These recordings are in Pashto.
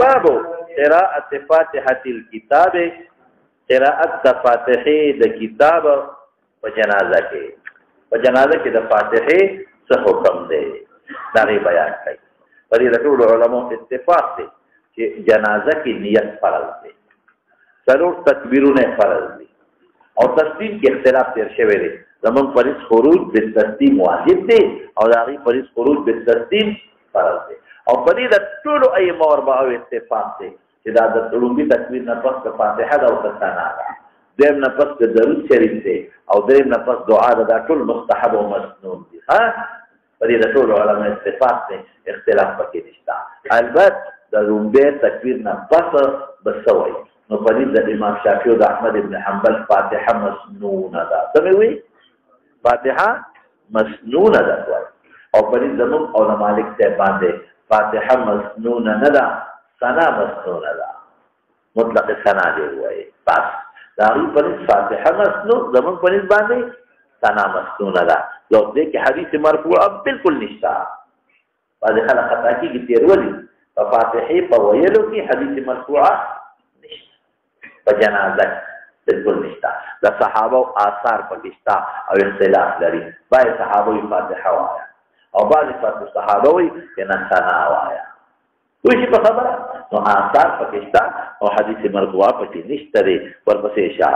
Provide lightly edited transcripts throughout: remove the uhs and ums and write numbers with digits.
باب قراءة فاتحة الكتاب قراءة فاتحه د کتاب په جنازه کې د فاتحه څه حکم دی دا بیان کوي. په دې ټول علماء اتفاق دي چې جنازه کې نیت فرض دی، ضرور تکبیرونه فرض دي او تسلیم کې اختلاف تیر شوی دی. زمون پرېس خروج بالتسلیم واجب دی او داغي پرېس خروج بالتسلیم فرض دی. او په دې د ټول ائمه اربعه اتفاق دی چې دا د لومبي تکبیر نه پس فاتحه او ثنا ده، دیم نه پس درود شریف دی او دیم نه پس دعا ده، دا ټول مستحب او مسنون دي. ها په دې د ټول علماء اتفاق دی، اختلاف پکې نشته. البته د لومبي تکبیر نه پس بسوي نو په دې د امام شافعي او د احمد ابن حنبل فاتحه مسنونه ده. څه وی؟ فاتحه مسنونه ده. او په دې زمون علماء مالک ته باندې فاتحه مسنونه نه ده، ثنا مسنونه ده، مطلق ثنا دی وایي. بس دا غي په فاتحه مسنون زمون په دې باندې ثنا مسنونه ده. یو دې کې حدیث مرفوع بالکل نشته. بعض خلک خطا کوي تیر ولي په فاتحه په ویلو کې حدیث مرفوع نشته، په جنازه بالکل نشته. د صحابه او آثار پکې شته او اختلاف لري. بعض صحابه فاتحه وایا او بعض صحابه وي کنه ثنا وایا. وشي په خبره نو آثار پکې شته او حدیث مرفوع پکې نشته دی. ورپسې شاه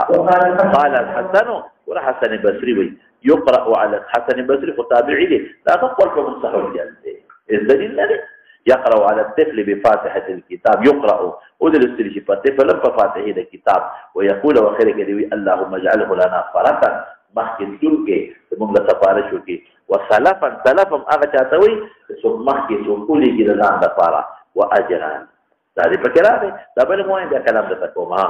قال الحسن والحسن البصري وي يقرأ على الحسن البصري تابعي له لا تقول كمستحب جلسه الدليل الذي يقرأ على الطفل بفاتحة الكتاب يقرأ ودل السلش فالطفل بفاتحة الكتاب ويقول وخير كذي اللهم اجعله لنا فرطا مخکې ټولګي موږ له سفارشو کې وسلفا سلفم هغه چاته وي چې مخکې ټولګي کې د ځان لپاره واجران دا دې پکې راځي. دا بل مو نه کلام د تکوما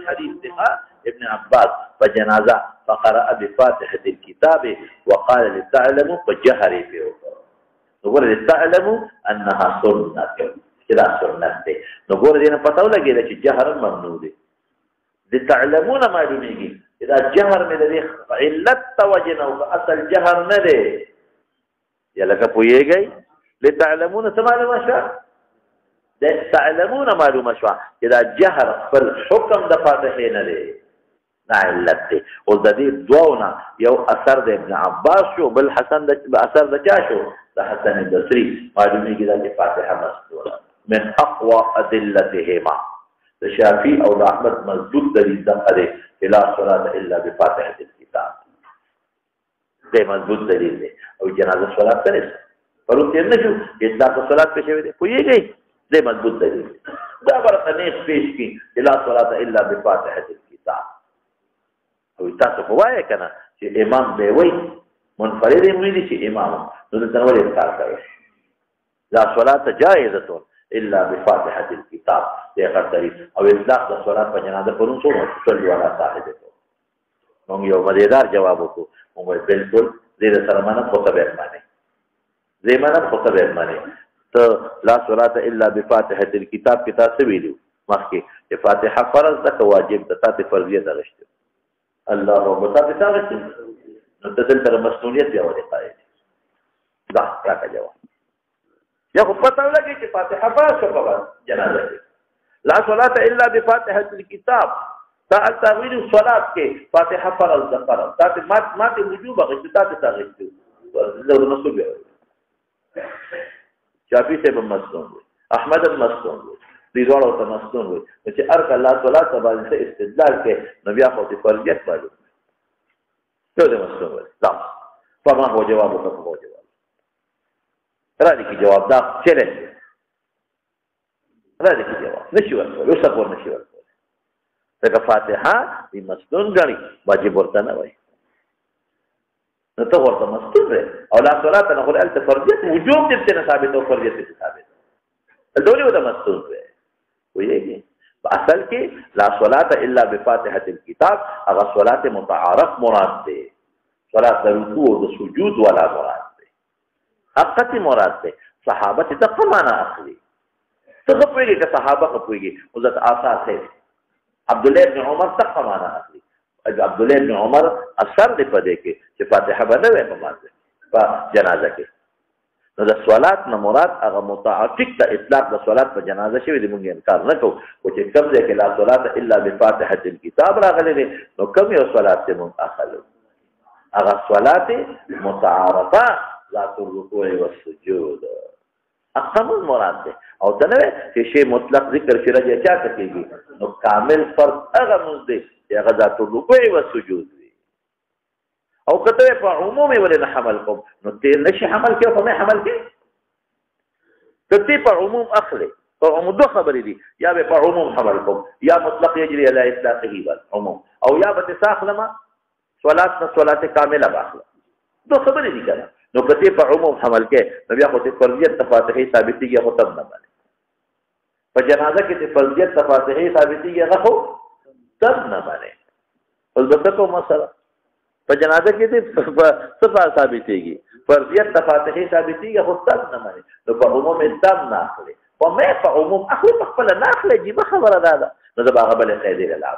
حديث ابن عباس فجنازة فقرأ بفاتحة الكتاب وقال لتعلموا فجهر فيه نقول لتعلموا أنها سنة كده سنة دي. نقول دينا فتاو لگه ده چه جهر ممنوع دي. لتعلمون معلوميگي اذا جهر من دي علت توجنه فأصل جهر نده يا لك پويگي لتعلمون سمعلوم شوى تعلمون معلوم شوى اذا جهر فالحكم ده فاتحين ده علت دي. وذ دي دواونا يو اثر ده ابن عباس شو بالحسن ده اثر ده جا شو ده حسن البصري معلوميگي ده فاتحة مسطورة من اقوى ادلتهما. الشافعي او احمد مضبوط دلیل ده لا صلاة الا بفاتحة الكتاب ده مضبوط دلیل ده. او جنازه صلاة تنس فروت یې نشو اطلاق صلاة په شوی دی پوهیږئ ده مضبوط دلیل ده. برته نیس پیش کی لا صلاة الا بفاتحة الكتاب. او تاسو خو وایې کنه چې امام دی وای منفرد یې ویلي چې امام نو د تنور انکار کوي. لا صلاة جائزة الا بفاتحة الكتاب ده خطري او اطلاق د صلات په جنازه پرون څو صلی الله صاحب ته موږ یو مزیدار جواب وکړو. موږ بالکل دې سره منه خطبه باندې زمانه خطبه باندې ته لا صلات الا بفاتحة الكتاب کتاب څه ویلو مخکې چې فاتحه فرض ده واجب ده ته فرضیت غشته الله او متابع غشته نو ته تر مسئولیت بیا ولې قائل دا راکا جواب یا خو پتہ لګی چې فاتحه فاش په جنازه کې لا صلاه الا بفاتحه الكتاب تا تغویر الصلاه کې فاتحه فرض ده فرض تا مات وجوب غشته تا غشته ضرور مسئول شافعي سے مسئول احمد مسئول دې ډول او مسئول وي چې ارک الله تعالی تبارک استدلال کې نبي اخو ته فرضیت معلوم ته دې مسئول دا فما هو جوابك هو جواب راځي کی جواب دا چیرې راځي کی جواب نشي ورکول یو څه ور نشي ورکول. دا فاتحه دې مسنون غړي واجب ورته نه وای نو ته ورته مسنون او لا صلاه نه قول الت فرضیت وجوب دې نه ثابت او فرضیت دې ثابت الدولي ودا مسنون ویږي. اصل کې لا صلاه الا بفاتحه الكتاب هغه صلات متعارف مراد ده، صلات رکوع او سجود ولا مراد حقتی مراد ده صحابه ته معنا اخلي څه خپويږي که صحابه خپويږي عزت آثار ہے عبد الله بن عمر څه معنا اخلي عبد الله بن عمر اثر دی پدې کې چې فاتحه باندې په مازه په جنازه کې نو د صلات نه مراد هغه متعاطف ته اطلاق د صلات په جنازه شوی دی مونږ انکار نه کوو او چې کوم ځای کې لا صلات الا بفاتحه الكتاب راغلي دي نو کوم یو صلات ته مونږ اخلو هغه صلات متعارفه ذات الركوع والسجود اقام مراد ده او دنه چې شی مطلق ذکر چې راځي چا کوي نو کامل فرض هغه مونږ دي چې هغه ذات الركوع والسجود او کته په عمومي ولې حمل کوم نو ته نشي حمل کې په مې حمل کې کته په عموم اخلي په عموم دوه خبرې دي یا به په عموم حمل کوم یا مطلق یجري علی اطلاقه بل عموم او یا به تساخلما صلات کامله باخله دوه خبرې دي کنه نو کته په عموم حمل کې نو بیا خو ته فرضیت فاتحه ثابتېږي خو تم نه باندې په جنازه کې ته فرضیت فاتحه ثابتېږي هغه خو تم نه باندې البته کوم مسله په جنازه کې دې صفه ثابتېږي فرضیت فاتحه ثابتېږي خو تم نه باندې نو په عموم تم نه اخلي او مې په عموم اخلي په خپل نه اخلي جيب خبره ده نو دا هغه بل قاعده له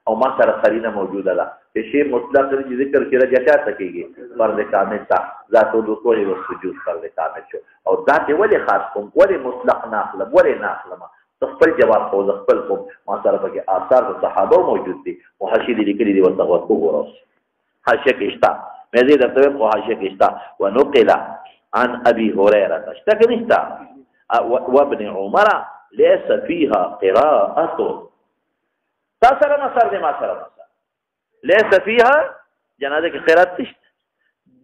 او ما سره قرینه موجوده ده چې شی مطلق ذکر کړه جاته تکيږي فرض کامل تا ذات الركوع والسجود فرض کامل شو او ذات ولې خاص کوم ولې مطلق ناخله ولې ناخله خپل جواب خو خپل کوم ما سره په آثار د صحابه موجود دي او حشید لیکلي دي ورته وګورئ حاشیه کې شتا مې دې درته په حاشیه کې شتا ونقل عن ابي هريره اشتكنيشتا وابن عمر ليس فيها قراءه تاسره مسر دې ما سره ليس فيها جنازه کې قراءت نشته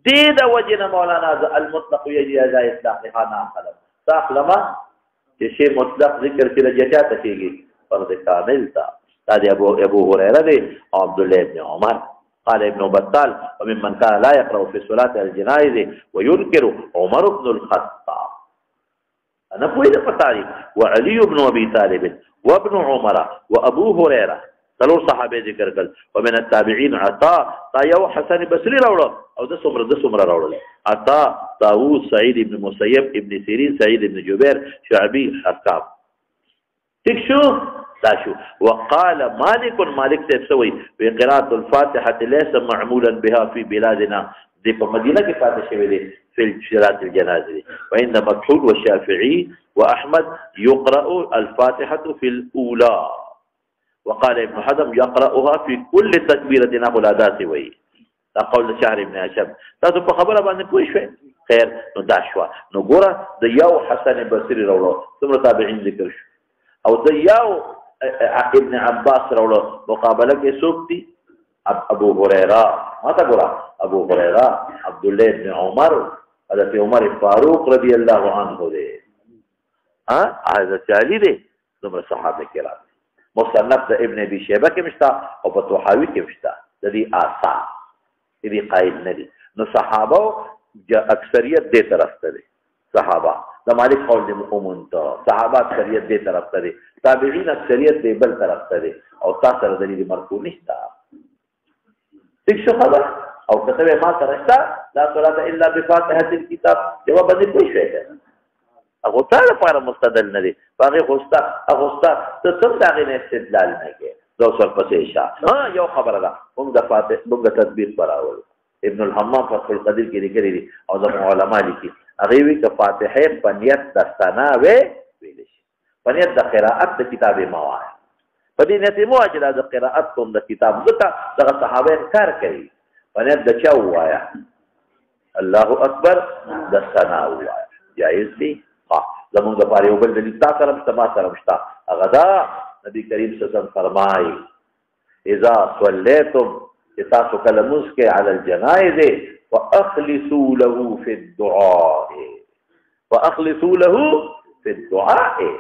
دې د وجه مولانا المطلق يجي ازای اطلاقها ناخلم تاخلما چې شی مطلق ذکر کړه جاته کېږي فرض کامل تا دا ابو هريره دې عبد الله بن عمر قال ابن بطال وممن كان لا يقرأ في صلاة الجنائز وينكر عمر بن الخطاب أنا بويد فتاري وعلي بن أبي طالب وابن عمر وأبو هريرة ثلور صحابي ذكر قال ومن التابعين عطاء طايو حسن بصري رولا أو ده سمر رولا عطاء طاووس سعيد بن مسيب ابن سيرين سعيد بن جبير شعبي حكام تكشو داشو وقال مالك تبسوي بقراءة الفاتحة ليس معمولا بها في بلادنا دي بمدينة فاتحة شوية في صلاة الجنازة وإن مكحول والشافعي وأحمد يقرأ الفاتحة في الأولى وقال ابن حزم يقرأها في كل تكبيرة نقول أداة وي قول شهر ابن هشام تاسو په خبره باندې پوه شئ خیر نو دا شو نو ګوره د یو حسن بصري راوړو څومره تابعین ذکر شو او د یو ابن عباس راوړو مقابله کې څوک دي ابو هريره ماته ګوره ابو هريره عبد الله بن عمر حضرت عمر فاروق رضی الله عنه دي حضرت علي دي څومره صحابه کرام مصنف د ابن ابي شيبه کې مشتا او په طحاوي کې مشتا د دې آثار دې قائل نه دي نو صحابه اکثریت دې طرف ته دي صحابه د مالک قول دې مؤمن ته صحابه اکثریت دې طرف ته دي تابعین اکثریت دې بل طرف ته دي او تاسو سره دلیل مرکو نشتا څه خبر او کته ما سره شتا لا صلاه الا بفاتحه الكتاب جواب دې کوئی شي هغه تعالی لپاره مستدل نه دي باغی خوستا ته څنګه غي استدلال نه کې دو سر پسې شه یو خبره ده موږ د فاتحه موږ تدبیر براول ابن الحمام فتح القدیر کې لري دي او د علماء لیکي هغه وی ک فاتحه پنیت د ثنا ویل شي پنیت د قراءت د کتاب موای په دې نته مو چې د قراءت کوم د کتاب دته د صحابه انکار کوي پنیت د چا وایا الله اکبر د ثنا وایا جایز دي زمونږ د پاره یو بل دلیل تاسو سره مستما سره مشتا هغه دا نبی کریم صلی الله علیه وسلم فرمایي اذا صليتم تاسو کله مسکه علی الجنائز فاخلصوا له في الدعاء فاخلصوا له في الدعاء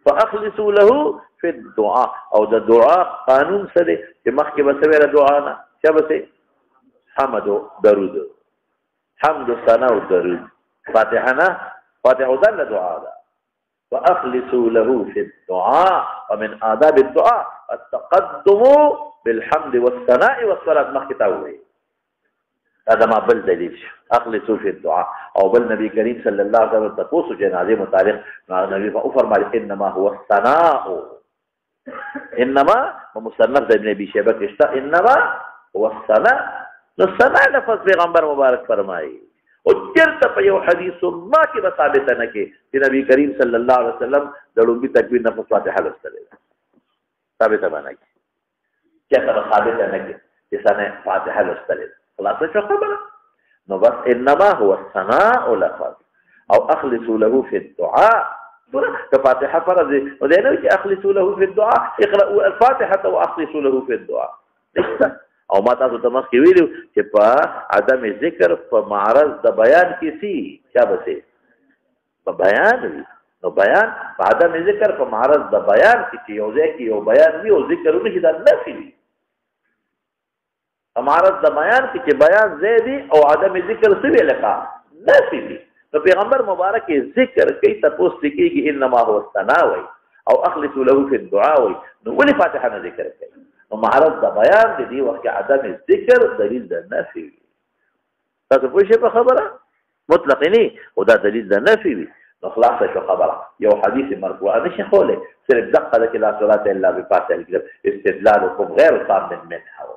فاخلصوا له في الدعاء او د دعاء قانون سره چې مخکې به سویره دعا نه شبسه حمد او درود حمد ثنا او درود فاتحه نه فاتحه ذل دعاء فاخلصوا له في الدعاء ومن آداب الدعاء التقدم بالحمد والثناء والصلاة مخکې تا وایي هذا ما بل دلیل شو اخلصوا في الدعاء او بل نبی کریم صلی الله علیه وسلم تاسو جنازه متعلق نبی او فرمایي انما هو الثناء انما مصنف ابن ابي شيبه کشتا انما هو الثناء نو ثنا لفظ پیغمبر مبارک فرمایي او چرته په یو حدیث ما کې ثابت نه کې چې نبی کریم صلی الله علیه وسلم د لومبي تکبیر نه فاتحه لوستله ثابت باندې چې څنګه ثابت نه کې چې څنګه فاتحه لوستله خلاص شو خبره نو بس انما هو الثناء لفظ او اخلصوا له في الدعاء فاتحه فرض ودينا اخلصوا له في الدعاء اقرأوا الفاتحه واخلصوا له في الدعاء او ما تاسو ته مخکې ویلو چې په عدم ذکر په معرض د بیان کې سي چا به سي په بیان وي نو بیان په عدم ذکر په معرض د بیان کې چې یو ځای کې یو بیان وي او ذکر ونشي دا نفي وي په معرض د بیان کې چې بیان زیدي او عدم ذکر سوي لکه نفي وي نو پیغمبر مبارک ذکر کوي تاسو کېږي انما هو الثناء او اخلصوا له في الدعاء نو ولې فاتحه نه ذکر کوي نو معرض د بیان دی وخت عدم ذکر دلیل د نفي تاسو په شی په خبره مطلق نه او دا دلیل د نفي وي نو خلاص شو خبره یو حدیث مرفوع نشي خوله صرف دقه د لا صلاه الا بفاتحه الكتاب استدلالكم غير تام منها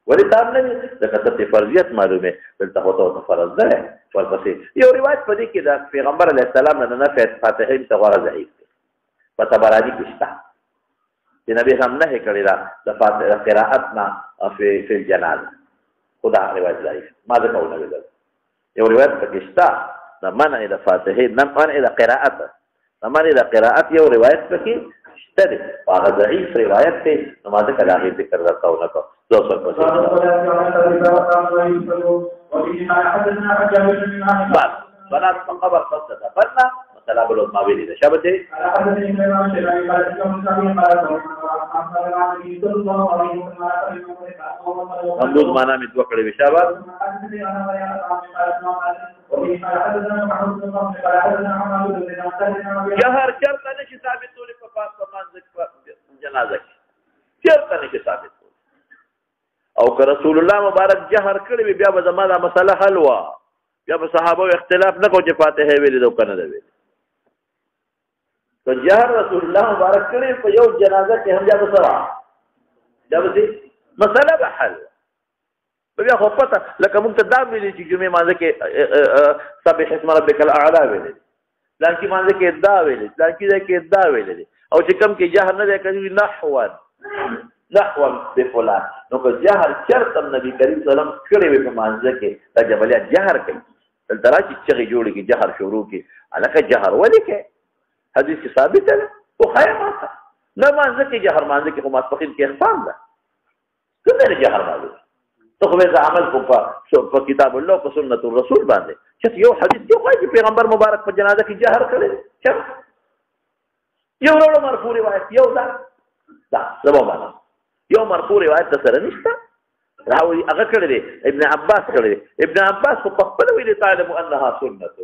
ولې تام نه د کتب فرضیت معلومه دلته هوته فرض ده ورپسې یو روایت په دې کې د پیغمبر علیه السلام نه نفي فاتحه ته غوړه ضعیف په تبرانی کې شته چې نبی هم نه کړی دا د فاتحه قرائتنا فی الجنازه خدا روایت ضعیف ما ذکر نه ویل یو روایت پکې شته د منع د فاتحه نه منع د قرائت د منع د قرائت یو روایت پکې شته دی هغه ضعیف روایت ته ما ذکر هغه ذکر راکاو نه کو بس بنا قبر قصه دفنا مثلا بلو ما ویلي ده شابته مندوز معنا می دوه کړي شابه جهر چرته نشي ثابتول په پاس په منځ جنازه چرته نشي ثابت او که رسول الله مبارک جهر کړی بیا به زماده مسله حل وا بیا به صحابه اختلاف نه کو چې فاتحه ویلې دو کنه دی تو جهر رسول الله مبارک کړی په یو جنازه کې هم بیا به سوا دا به مسله به حل بیا خو پته لکه مونږ ته دا ویلي چې جمعه مانځه کې سبح اسم ربک الاعلى ویلې لکه مانځه کې دا ویلې لکه کې دا ویلې او چې کم کې جهر نه دی کوي نحو بفلان نو که جهر چرته نبی کریم صلی الله علیه وسلم کړی وي په مانځه کې دا جبلیات جهر کوي دلته راځي چې جوړي کې جهر شروع کې الکه جهر ولې کې حدیث ثابت ده او خیرات نه مانځه کې جهر مانځه کې خو ماسپخین کې اخفام ده کومه جهر مانځه ته خو به عمل کو په کتاب الله او سنت الرسول باندې چې یو حدیث دی خو چې پیغمبر مبارک په جنازه کې جهر کړی چې یو ورو مرفوع روایت یو دا سبب یو مرفوع روایت سره نشته راوي هغه کړی دی ابن عباس کړی دی ابن عباس په خپل ویلي تعلم انها سنت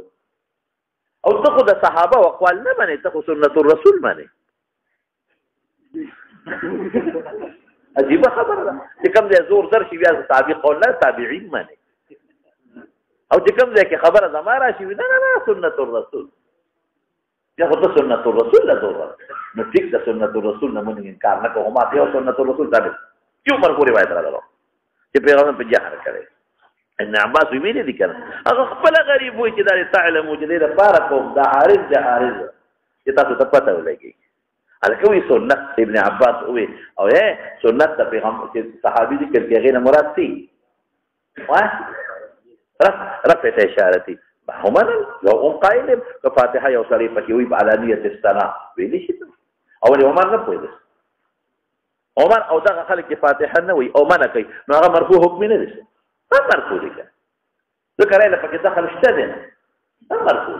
او ته خو د صحابه او اقوال نه باندې ته خو سنت الرسول باندې عجیب خبره ده چې کوم ځای زور در شي بیا تابع قول نه تابعین باندې او چې کوم ځای کې خبره زما راشي نه سنت الرسول یا خو ته سنت الرسول له زور نو ټیک د سنت الرسول نه مونږ انکار نه کوو ما ته سنت الرسول ته یو مرفوع روایت راغله چې پیغمبر په جهر کړی ابن عباس ویلي دي کنه هغه خپل غریب وي چې دا تعلمو چې دا بارکوم دا عارض چې تاسو ته پته ولګي الکوي سنت ابن عباس وي او سنت د پیغمبر چې صحابي دي کې غیر مراد سي رفع اشارتي هم لو قائل فاتحه یو سړی پکې وي په علانیت استنا ویلي شي او عمر نه پوهیږي عمر او دغه خلک فاتحه نه وي او منه کوي نو هغه مرفوع حکم نه دي مرفوع دي ذکر له پکې دخل شته دي مرفوع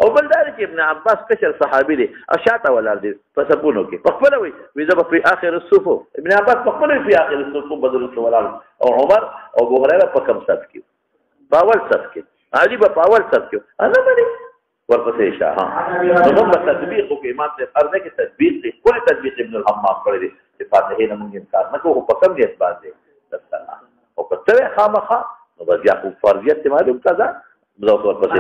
او بل دا چې ابن عباس کشر صحابي دي اشاته ولر دي فسبونو کې خپل وي وذ په اخر الصفوف ابن عباس خپل في اخر الصفوف بدل ولر او عمر او ابو هريره په کوم صف کې باول صف کې علي په اول صف کې انا باندې ورپسې شاه نو موږ تطبیق کوو امام ته ارزه کې تطبیق دي ټول تطبیق ابن الحمام کړی دي چې فاتحه نه مونږ انکار نه کوو په کوم دي باندې او کته خامخه نو بس بیا خو فرضیت معلوم کا ده بزاوت ورپسې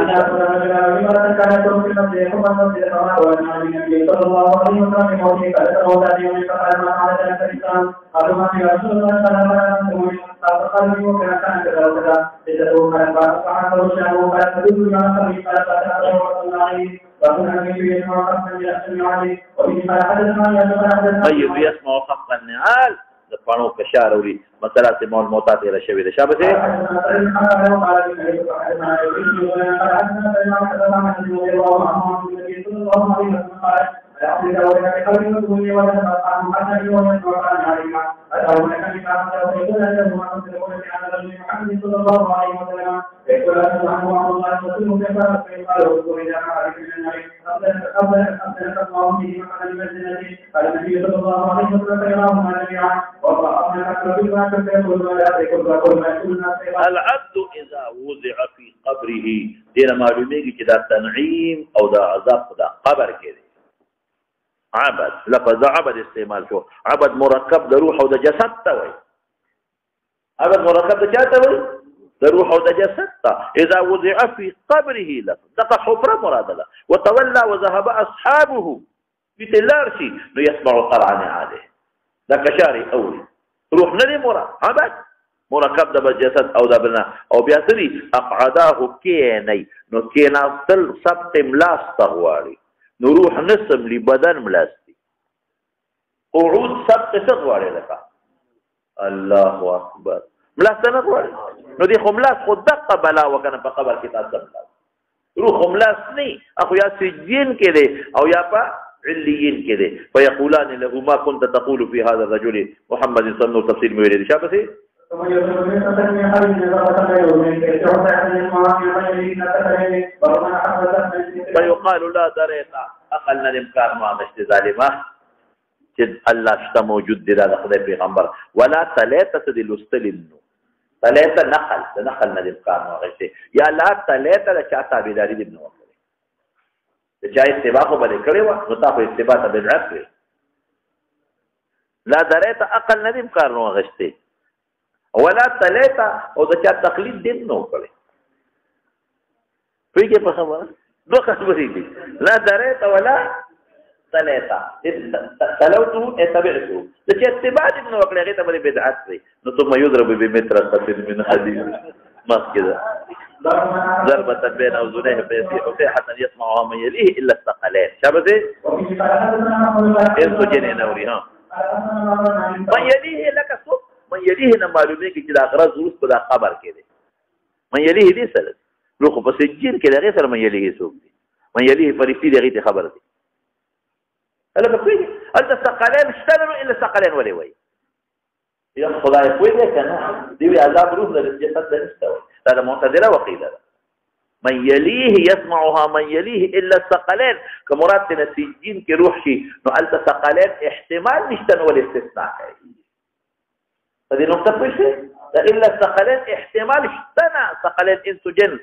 طيب يسمع خفق النعال د پانو کشار اوري مثلا سمول موتا تیر شوی ده شابه العبد اذا وضع في قبره دین معلومیږي چې دا تنعیم او دا عذاب دا قبر کې دی عبد لفظ عبد استعمال شو عبد مرکب د روح او د جسد ته وایي عبد مرکب د چا ته وایي د روح او د جسد ته اذا وضع في قبره لفظ دغه حفره مراد ده وتولى وذهب اصحابه بتلارشي نو يسمع قرعن عليه دا کشاري اول روح نه مراد عبد مرکب د جسد او د بنا او بیا سری اقعداه کینی نو کینا تل سبت ملاس تغواړي نو روح نسم لی بدن ملاستی قعود سبت تغواړي لکه الله اکبر ملاس نه غواړي نو دی خو ملاس خود دقه بلا وکنه په قبر کې تاسو روح ملاس نه اخو یا سجین کې دی او یا په عليين كده فيقولان له ما كنت تقول في هذا الرجل محمد صلى الله عليه وسلم ويريد شابه فيقال لا دريت اقلنا الامكان ما مشت ظالمه جد الله شتا موجود دي دا خدای پیغمبر ولا ثلاثه دلستلن ثلاثه نقلنا الامكان ما مشت يا لا ثلاثه لچاته بيداری دي نو د چا اتباع خو بلې کړی وه نو تا خو اتباع ته بدعت کړې لا درېته عقل نه دي کار نو اخیستی ولا تلیته او د چا تقلید دې نو کړی پوهېږې په خبره دوه خبرې دي لا درېته ولا تلیته تلوته اتبعته د چا اتباع دې نو کړی هغې ته بلې بدعت کړی نو ثم يضرب بمطرقة من حديد مس كده ضربة بين أذنيه فصيحة يسمعها من يليه إلا الثقلين شابه إنسو جنين نوري ها من يليه لك صوت من يليه نمالومين كده أغراض ظروف بدا خبر كده من يليه دي سلس روخو بسجين كده غير من يليه سوق دي من يليه فريسي دي غير خبر دي هلا بقولي هل الثقلين اشتغلوا إلا الثقلين ولا وي يا خدای کوئی دې کنه دی عذاب روح له جسد نه استوي دا معتدله وقيله من يليه يسمعها من يليه الا الثقلين كمراد تنسيجين کې روح شي نو الت ثقلين احتمال نشته ول استثناء کوي هذه نقطه پوښتنه الا الثقلين احتمال اشتنا ثقلين انس جنس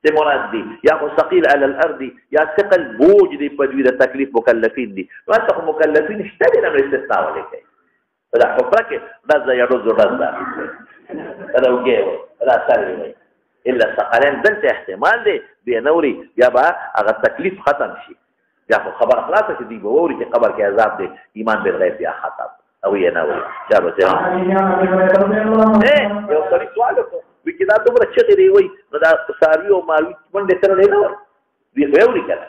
دي مراد دي يا ثقيل على الارض يا ثقل بوج دي بدوي د تکلیف مکلفین دي نو انت مکلفین اشتنا من استثناء ولکه دا حفره کې دا زیادو زړه ده دا وګورئ دا سره الا ثقلين دلته احتمال دی بیا نوري بیا به هغه تکلیف ختم شي بیا خو خبر خلاصه شي دی به ووري چې قبر کې عذاب دی ایمان بالغیب بیا ختم او یې نوري چا به یو سړي سوال وکړ وی چې دا دومره چغې دی وای نو دا ساروي او ماوي منډې سره دی نه وي ووري کنه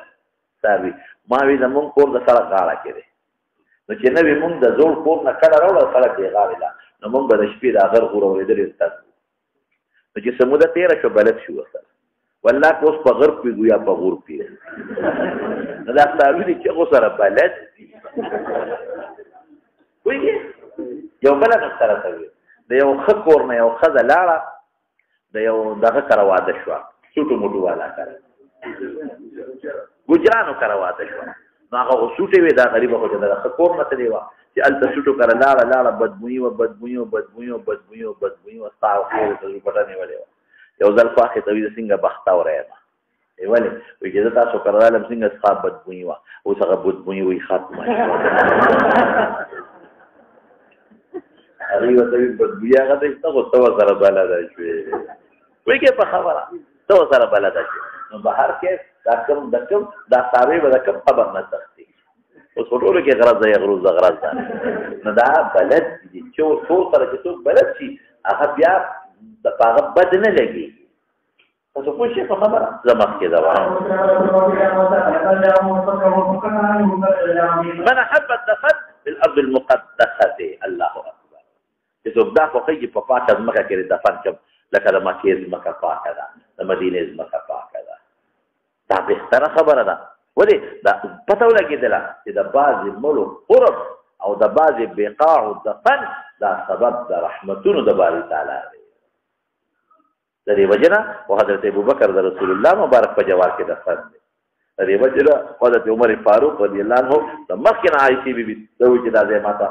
ساروي ماوي زمونږ کور د سړک غاړه کې دی نو چې نوې مونږ د زوړ کور نه کله راوړل سړک دی غاړې لا نو مونږ به د شپې د غر غور اورېدلې ستاسو نو چې سموده تېره شو بلد شو ورسره والله که اوس په غرب پوهېږو یا په غور پوهېږو نو دا ساروي دي چې هغو سره بلد دي پوهېږې یو بله مسله ته وي د یو ښه کور نه یو ښځه لاړه د یو دغه کره واده شوه سوټو موټو والا کره ګجرانو کره واده شوه نو هغه خو سوټې وې دا غریبه خو چې د ښه کور نه تلې وه چې هلته سوټو کره لاړه بدبویي وه ستا او خیر ته پټه نیولې وه یو ځل خواښې ته وي زه څنګه بختوره یم ولې وایي چې زه تاسو کره رالم څنګه څښا بدبویي وه اوس هغه بدبویي وایي ختمه هغې ورته وي بدبوي هغه دی ته خو ته ورسره بلده شوې پوهېږې په خبره ته ورسره بلده شوې نو بهر کې دا کوم دا څاروی به د کوم خبر نه تښتي اوس په ټولو کې غرض دی غروز د غرض ده نو دا بلد دي چې ټول سره چې څوک بلد شي هغه بیا د هغه بد نه لګېږي تاسو پوه شئ په خبره زه مخکې ده وایم من احب الدفن بالارض المقدسه الله اکبر چې څوک دا خوښېږي په پاکه ځمکه کې دفن کړم لکه د مکې ځمکه پاکه ده د مدینې ځمکه پاکه ده دا بهتره خبره ده ولې دا پته ولګېدله چې د بعضې مړو قرب او د بعضې بقاعو دفن دا سبب د رحمتونو د باري تعالی دی د دې وجې نه خو حضرت ابوبکر د رسول الله مبارک په جوار کې دفن دی د دې وجې نه حضرت عمر فاروق رضی الله عنه د مخکې نه عایشې بیبي ته وایي چې دا ځای ماته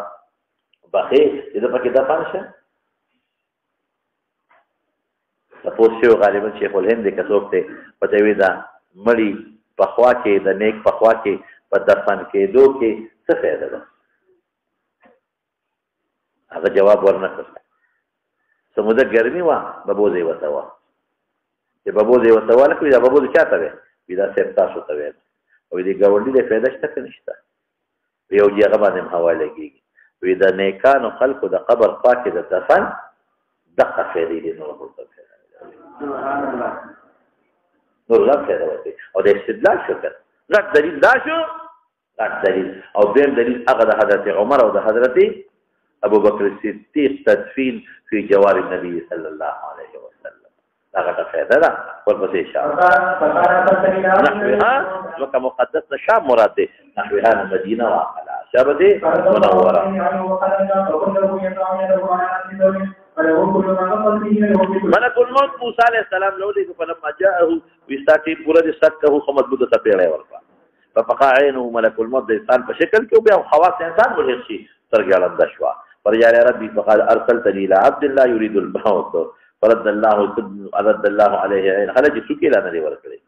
بخې چې زه پکې دفن شم تپوس شوی غالبا شیخ الهند دی که څوک دی ورته وایي دا مړي په خوا کې د نیک په خوا کې په دفن کېدو کې څه فایده ده هغه جواب ورنه کړ سموده ګرمي وه ببوزه یې ورته وه چې ببوزه یې ورته وه لکه وي دا ببوزه چا ته وی وي دا صاحب تاسو ته وی او دې ګاونډي دی فایده شته که نشته یو جي هغه باندې هم حواله کېږي وي د نیکانو خلکو د قبر خوا کې د دفن دقه فایدې دي نور ورته فایده نور غټ فایده ورته او د استدلال شو کړه غټ دلیل دا شو غټ دلیل او دویم دلیل هغه د حضرت عمر او د حضرت ابو بکر الصدیق تدفین فی جوار النبی صلی الله علیه وسلم دا غټه فایده ده ورپسې شام نحوها وکه مقدس د شام مراد دی نحوها مدینه واقعه شابه منوره ملک الموت موسی علیہ السلام لو دې فلما جاءه ويستاتي پورا دې سکه خو مضبوطه تپېړې ورکړه ففقع عينه ملك الموت د انسان په شکل کې بیا خواص انسان ولې شي ترګاړه شوا فرجع ربي فقال ارسلتني الى عبد الله يريد الموت فرد الله عليه عين خلج سكي لنا دي ورکړي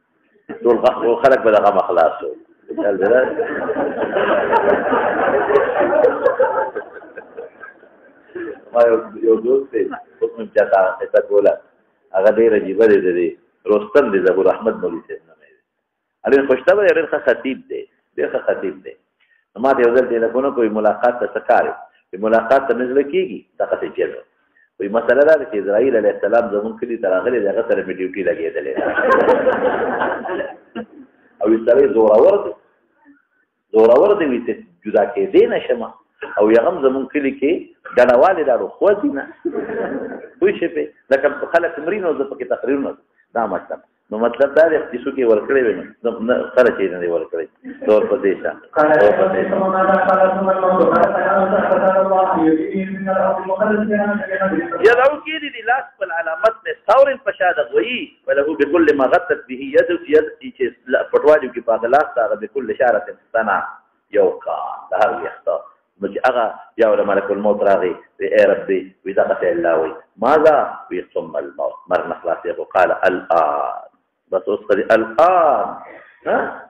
ټول خلق به دغه مخلاصو ما یو دوست دی اوس مې چاته قصه کوله هغه ډېره عجیبه دی رستم دی ظهور احمد مولوي صاحب نوم یې دی ډېر خوشطبع دی ډېر ښه خطیب دی ډېر ښه خطیب دی نو ما ته یو ځل ټېلیفون وکړ ملاقات ته څه کار وي ملاقات ته مې زړه کېږي دغسې چل وایي مسله دا ده چې اسرائیل علیه السلام زمونږ کلي ته راغلی دی هغه سره مې ډیوټي لګېدلې ده او یو سړی زورور دی وایي چې جدا کېدی نه شم او هغه هم زمونږ کلي کې ډنهوالې دا رخوا دي نه پوه شوې پې لکه خلک مري نو زه پکې تقریرونه دا مطلب نو مطلب دا دی چې څوک یې ورکړی وي نو سره چې نه دی ورکړی دور په دې شان یدعو کېدي دي لاس په علامت نه ثور فشاد غوي وله بكل ما غطت به يد چې پټواجو کې په لاس هغه بكل اشاره سنا یو کا د هر یخته نو چې هغه بیا ول ملک الموت راغی وی اے ربي وی دغه الله وی ماذا وی ثم الموت مرنا خلاص یو قال الان بس أصدر الآن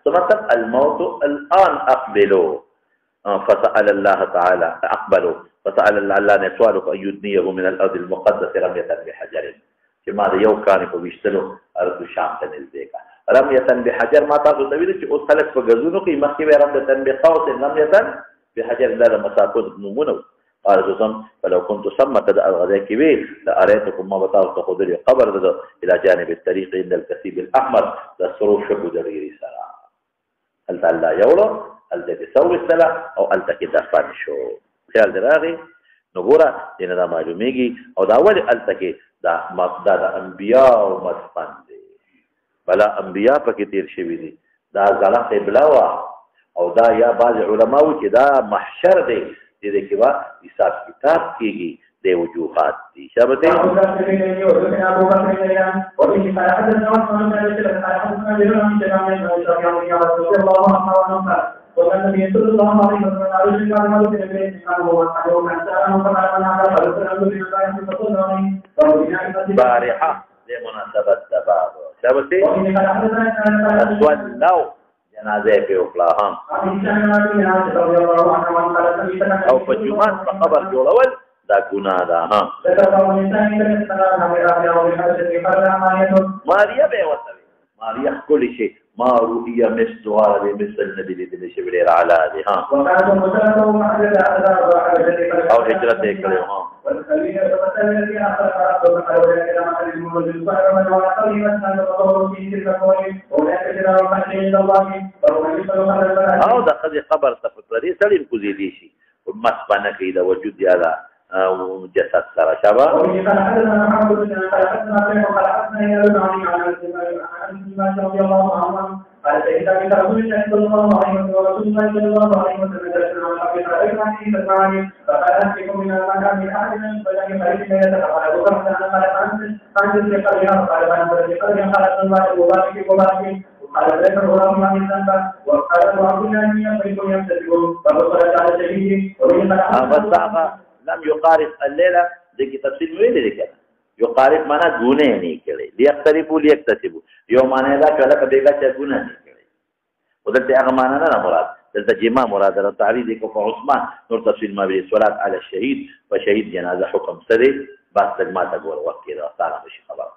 مطلب الموت الآن أقبلوا فسأل الله تعالى أقبلوا فسأل الله نسوالك أن يدنيه من الأرض المقدسة رمية بحجر كما هذا يوم كان يشتلوا أرض الشام تنزيك رمية بحجر ما تعرفوا تبيلوا كي أصلك فجزونك يمكن رمية بقوس رمية بحجر لا مساكون نمونه قال جزم فلو كنت سمت الغذاء كبير لأريتكم ما بطاقة خضري قبر إلى جانب الطريق عند الكثيب الأحمر للصروف شبه دريري سرع هل تعالى يولو هل تسوي السلع أو هل تكدفان شو خيال دراغي نقول إن دا معلوميجي أو دا أولي هل تكي دا أنبياء ومدفن دي بلا أنبياء فكتير شوي دي دا زلق بلاوة أو دا يا بعض علماء كدا محشر دي دې کې با حساب کتاب کېږي د وجوهات دي شابه بارحه لمناسبه دباب شابه ولو جنازه په وکړه او په جمعات په خبر جوړول دا ګناه ده. ها ماریا به وته ماریا کلی شي ما روحیه مثلها مثل النبي دې شي ډېر اعلی دي. ها او هجرت یې کړو. ها او د خدای قبر ته پرې سړی کوزي دي شي مسبنه کې د وجود یاله جسد سره شبا لم يقارب الليلة دي تفسير ویلې دي کنه يقارب معنا ګونه نه کړي ليقتربوا ليكتسبوا یو معنا دا کله کله چې ګونه نه کړي ودلته هغه معنا نه مراد دلته جما مراد ده تعریض کو په عثمان نور تفسیر ما به صلات علی الشهید فشهید جنازه حکم سره بس ما ته ګور وخت دا تعالی مشي خبر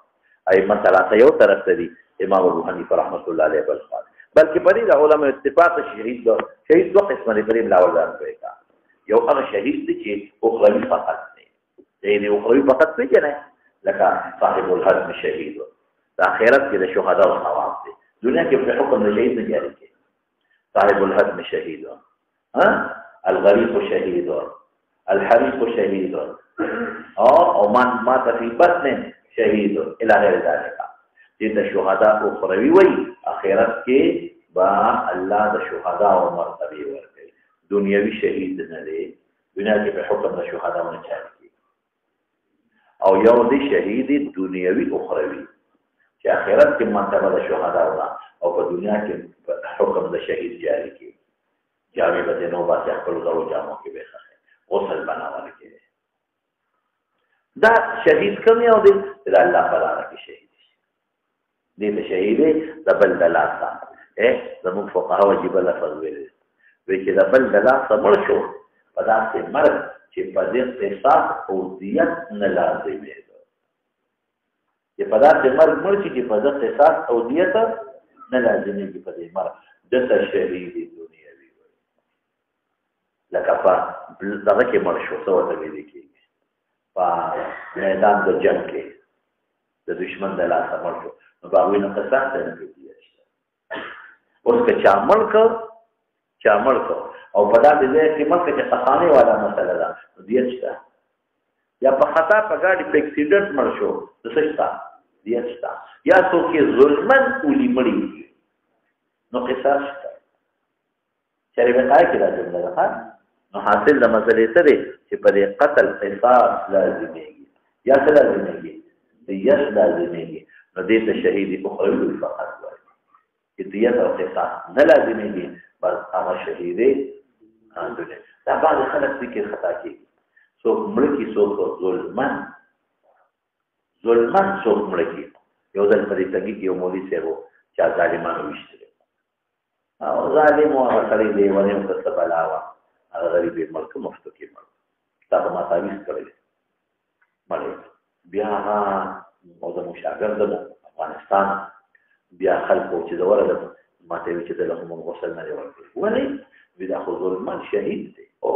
اي مثلا یو طرف ته دي امام ابو حنیفه رحمۃ اللہ علیہ بلکې په دې علماء اتفاق شهید دو قسمه لري لاول ځای یو هغه شهید دی چې اخروی فقط دی یعنی اخروی فقط دی کنه لکه صاحب الحزم شهید د آخرت کې د شهدا او ثواب دی دنیا کې په حکم د شهید نه جاری کی صاحب الحزم شهید ها الغریق شهید الحریق شهید او من مات فی بطن شهید الى غیر ذلك دې د شهدا اخروی وی آخرت کې با الله د شهدا او مرتبه ورکړي دنیاوی شهید نه دی دنیا کې په حکم د شهداونو چاري کی او یو دی شهید دنیاوی اخروی چې آخرت کې مرتبه د شهداونو او په دنیا کې حکم د شهید جاری کی جامع به نو باسي خپل غو جامو کې به غسل بناول کې دا شهید کوم یو دی د الله تعالی کې شهید دی د شهید د بل دلاته زموږ فقها واجب لفظ ویل وی چې د بل د لاسه مړ شو په داسې مرګ چې په دې قصاص او دیت نه لازمي دی چې په داسې مرګ مړ شي چې په دې قصاص او دیت نه لازمي دی په دې مرګ دته شهید دنیاوی وي لکه په دغه کې مړ شو څه ورته ویل کېږي په میدان د جنگ کې د دشمن د لاسه مړ شو نو باغوی نه قصاص نه کوي اوس که چا مړ کو او په داسې ځای کې مړ چې قصانې والا مسله ده دیت شته یا په خطا په ګاډي په اکسیډنټ مړ شو د څه شته دیت شته یا څوک یې ظلمن اولی مړي نو قصاص شته شریع وقایع کې دا جمله ده نو حاصل د مسلې څه دی چې په دې قتل قصاص لازمېږي یا څه لازمېږي دیت لازمېږي نو دې ته شهید اخروي فقط وایي چې دیت او قصاص نه لازمېږي بس هغه شهیدې دنیا دا بعض خلک ذکر خطا کوي څوک مړ کی څوک ظلمن څوک مړ کی یو ځل په دې تګي کې یو مولوي صاحب چې ظالمانو وشتل او ظالم او سړی دی ونه څه بلاوا هغه غریب ملک مفتو کې مړ تا په ماتاويس کړل مړ بیا او د مشاګرد افغانستان بیا خلکو چې دوره ماته وی چې د لهم غسل نه ورکړي ولی بدا خو ظلمان شهید دی او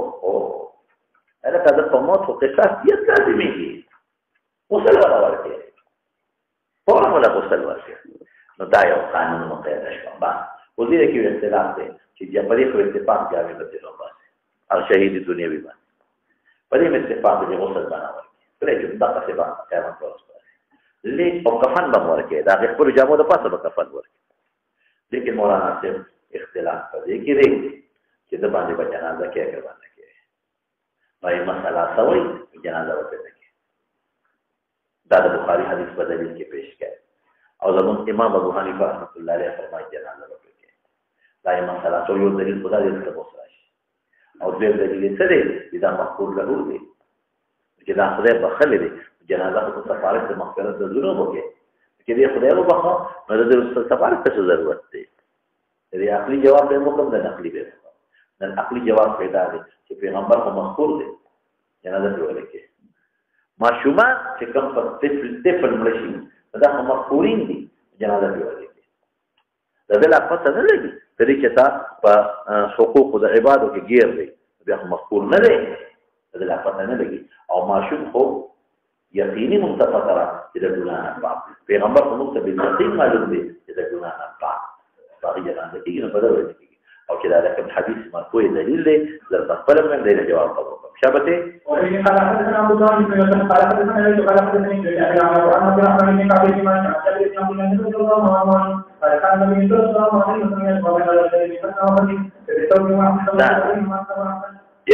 انا کده په موت او قصاص یې لازمي غسل ولا ورکړي فورا ولا غسل ورکړي نو دا یو قانون مقرر شو با وزیر کې اختلاف دی چې جبري خو اتفاق جامع بدل نو باسي او شهید دنیوي باندې په دې اتفاق دی غسل بناوي پرې چې دا څه به قیامت ورسره لې او کفن به ورکړي دا خپل جامو د پاسه به کفن ورکړي لیکن مولانا سے اختلاف پر دے کی رہی کہ دبانے با جنازہ کیا کروانا کیا ہے بھائی مسئلہ سوئی جنازہ ہوتے تھے دادا بخاری حدیث بدلیل کے پیش کیا اور زمان امام ابو حنیفہ رحمۃ اللہ علیہ فرمائی جنازہ ہوتے تھے دائی مسئلہ سوئی اور دلیل خدا دے سکتا بہت راشی اور دیر دلیل سے دے جدا مقبول لہو دے جدا خدا بخل دے جنازہ کو سفارت سے مغفرت سے ضرور ہو گئے کہ دې خدای مو بخو نو د سفارت څه ضرورت دی دې عقلي جواب به مو کوم د نقلي به نن عقلي جواب پیدا دی چې پیغمبر خو مخکور دی جنازه دی ولکه ماشومان چې کوم په طفل مړ شي دا هم مغفورین دي جنازه دی ولکه دا بل پته نه لګي د دې چې تا په حقوق د عبادت کې ګیر دی بیا هم مغفور نه دی دا بل پته نه لګي او ماشوم خو یقیني منتفقره چې د ګناه نه پاک پیغمبر موږ ته به یقین معلوم دی چې د ګناه نه پاک باقي جنازه کېږي نه بدل وي او چې دا کوم حدیث مرفوع دلیل دی درته خپل من دی جواب کوم شابته او ان قال حدثنا ابو داود بن يوسف قال حدثنا ابي قال حدثني جابر عن ابي الرحمن بن كعب بن مالك عن جابر بن عبد الله رضي الله عنه قال كان النبي صلى الله عليه وسلم يقول على الذي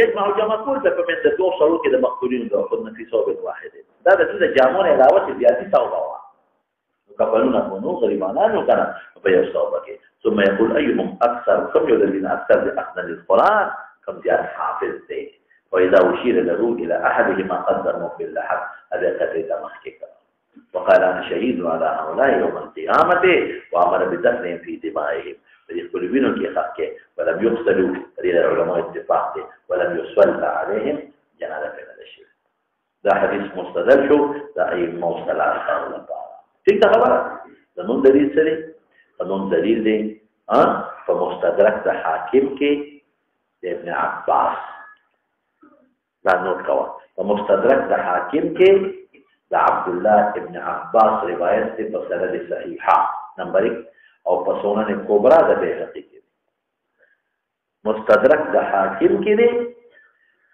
يجمع جمع كل ده من ده توصلوا كده مقتولين ده خدنا في صوب واحد ده ده جامون علاوه زيادتي توبه كفلونا كونوا غريبانان وكان بيصوبك ثم يقول ايهم اكثر كم الذين اكثر اخذا للقران كم جاء حافظ ده واذا اشير له الى احدهما قدموا باللحد هذا تفريط مخكك وقال انا شهيد على هؤلاء يوم القيامه وامر بدفنهم في دمائهم فيقول بينهم كي خاكه ولم يقتلوا الى العلماء اتفاق ولم يصلى عليهم جنازه من الشيء ده حديث مستدل شو ده اي موصلات قال ٹھیک ده خبره قانون دلیل سره قانون دلیل دی په مستدرک د حاکم کې د ابن عباس دا نوٹ کوا په مستدرک د حاکم کې د عبد الله ابن عباس روایت دی په سند صحیحه نمبر 1 او په سنن کبرا د بیهقی کې مستدرک د حاکم کې دی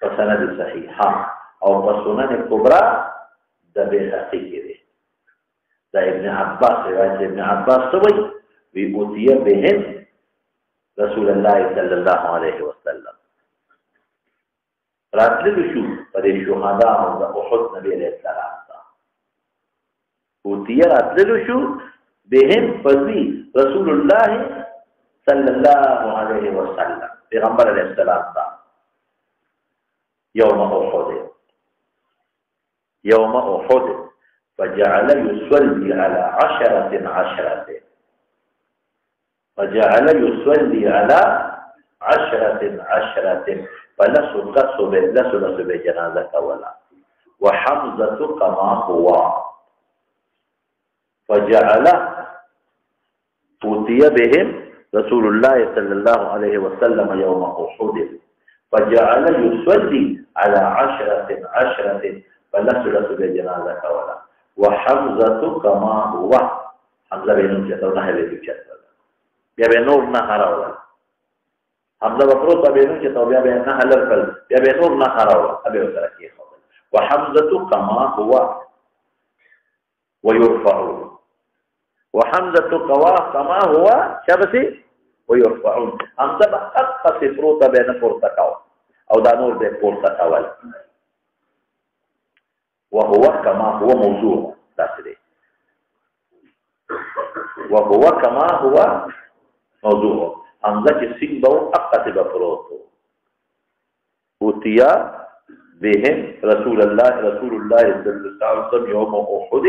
په سند صحیحه او په سنن کبرا د بیهقی کې دی دا ابن عباس روایت ابن عباس سوی وی اوتیه بهم رسول الله صلی الله علیه وسلم راتلو شو پر شهدا او د احد نبی علیہ السلام اوتیه راتلو شو بهم فضی رسول الله صلی الله علیه وسلم پیغمبر علیہ السلام دا یوم احد فجعل يصلي على عشرة فلسل بجنازة ولا وحمزة كما هو فجعل أوتي بهم رسول الله صلى الله عليه وسلم يوم أحد فجعل يصلي على عشرة فلسل بجنازة ولا وحمزة كما هو حمزة بينهم جتونا هذه الجتة بیا به نور نه هراوله حمزه بفروت بينهم جتو بیا به نه هلرفل بیا به نور نه هراوله ابي وسره کې خبر وحمزة كما هو ويرفع وحمزة كما هو شبسي ويرفعون حمزه حق فروت بين فرتكاو او دا نور به فرتكاول وهو كما هو موضوع تاسري وهو كما هو موضوع حمزه کې سین به اقتب فروتو اوتیا بهم رسول الله صلی الله علیه وسلم يوم احد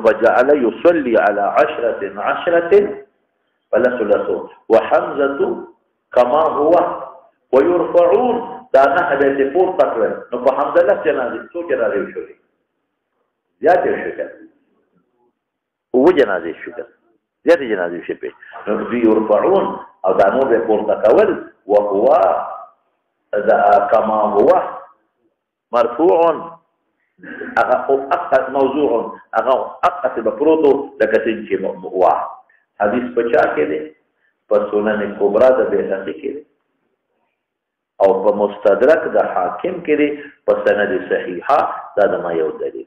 فجعل يصلي على عشرة فلسلسو وحمزه كما هو ويرفعون دا نه به پور تکل نو په حمزه الله جنازه څو جنازه شوې زیات شوې او جنازه شوې زیات جنازه شوې نو يرفعون او دا نو به پور تکول وهو كما هو مرفوع اقصد موضوع اقصد بفروتو لکتن چې هو حدیث پچا کې دي په سنن کبرا د بیهقی کې او په مستدرک د حاکم کې دی په سند صحیحه دا د ما یو دلیل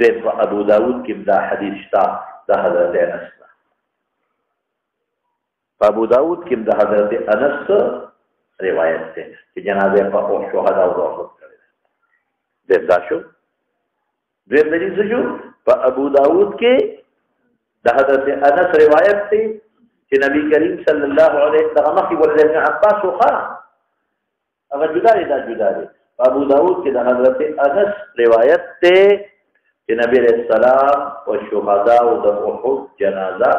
د ابو داود کې دا حدیث شته د حضرت انس په ابو داود کې د حضرت انس روایت ده چې جنازه په او شهدا او وفات کړي دا شو د دلیل شو په ابو داود کې د حضرت انس روایت ده چې نبی کریم صلی الله علیه وسلم ولله ابن عباس وخا هغه جدا دی ابو داود کې د حضرت انس روایت ته چې نبی رسول الله او شهدا او د احد جنازه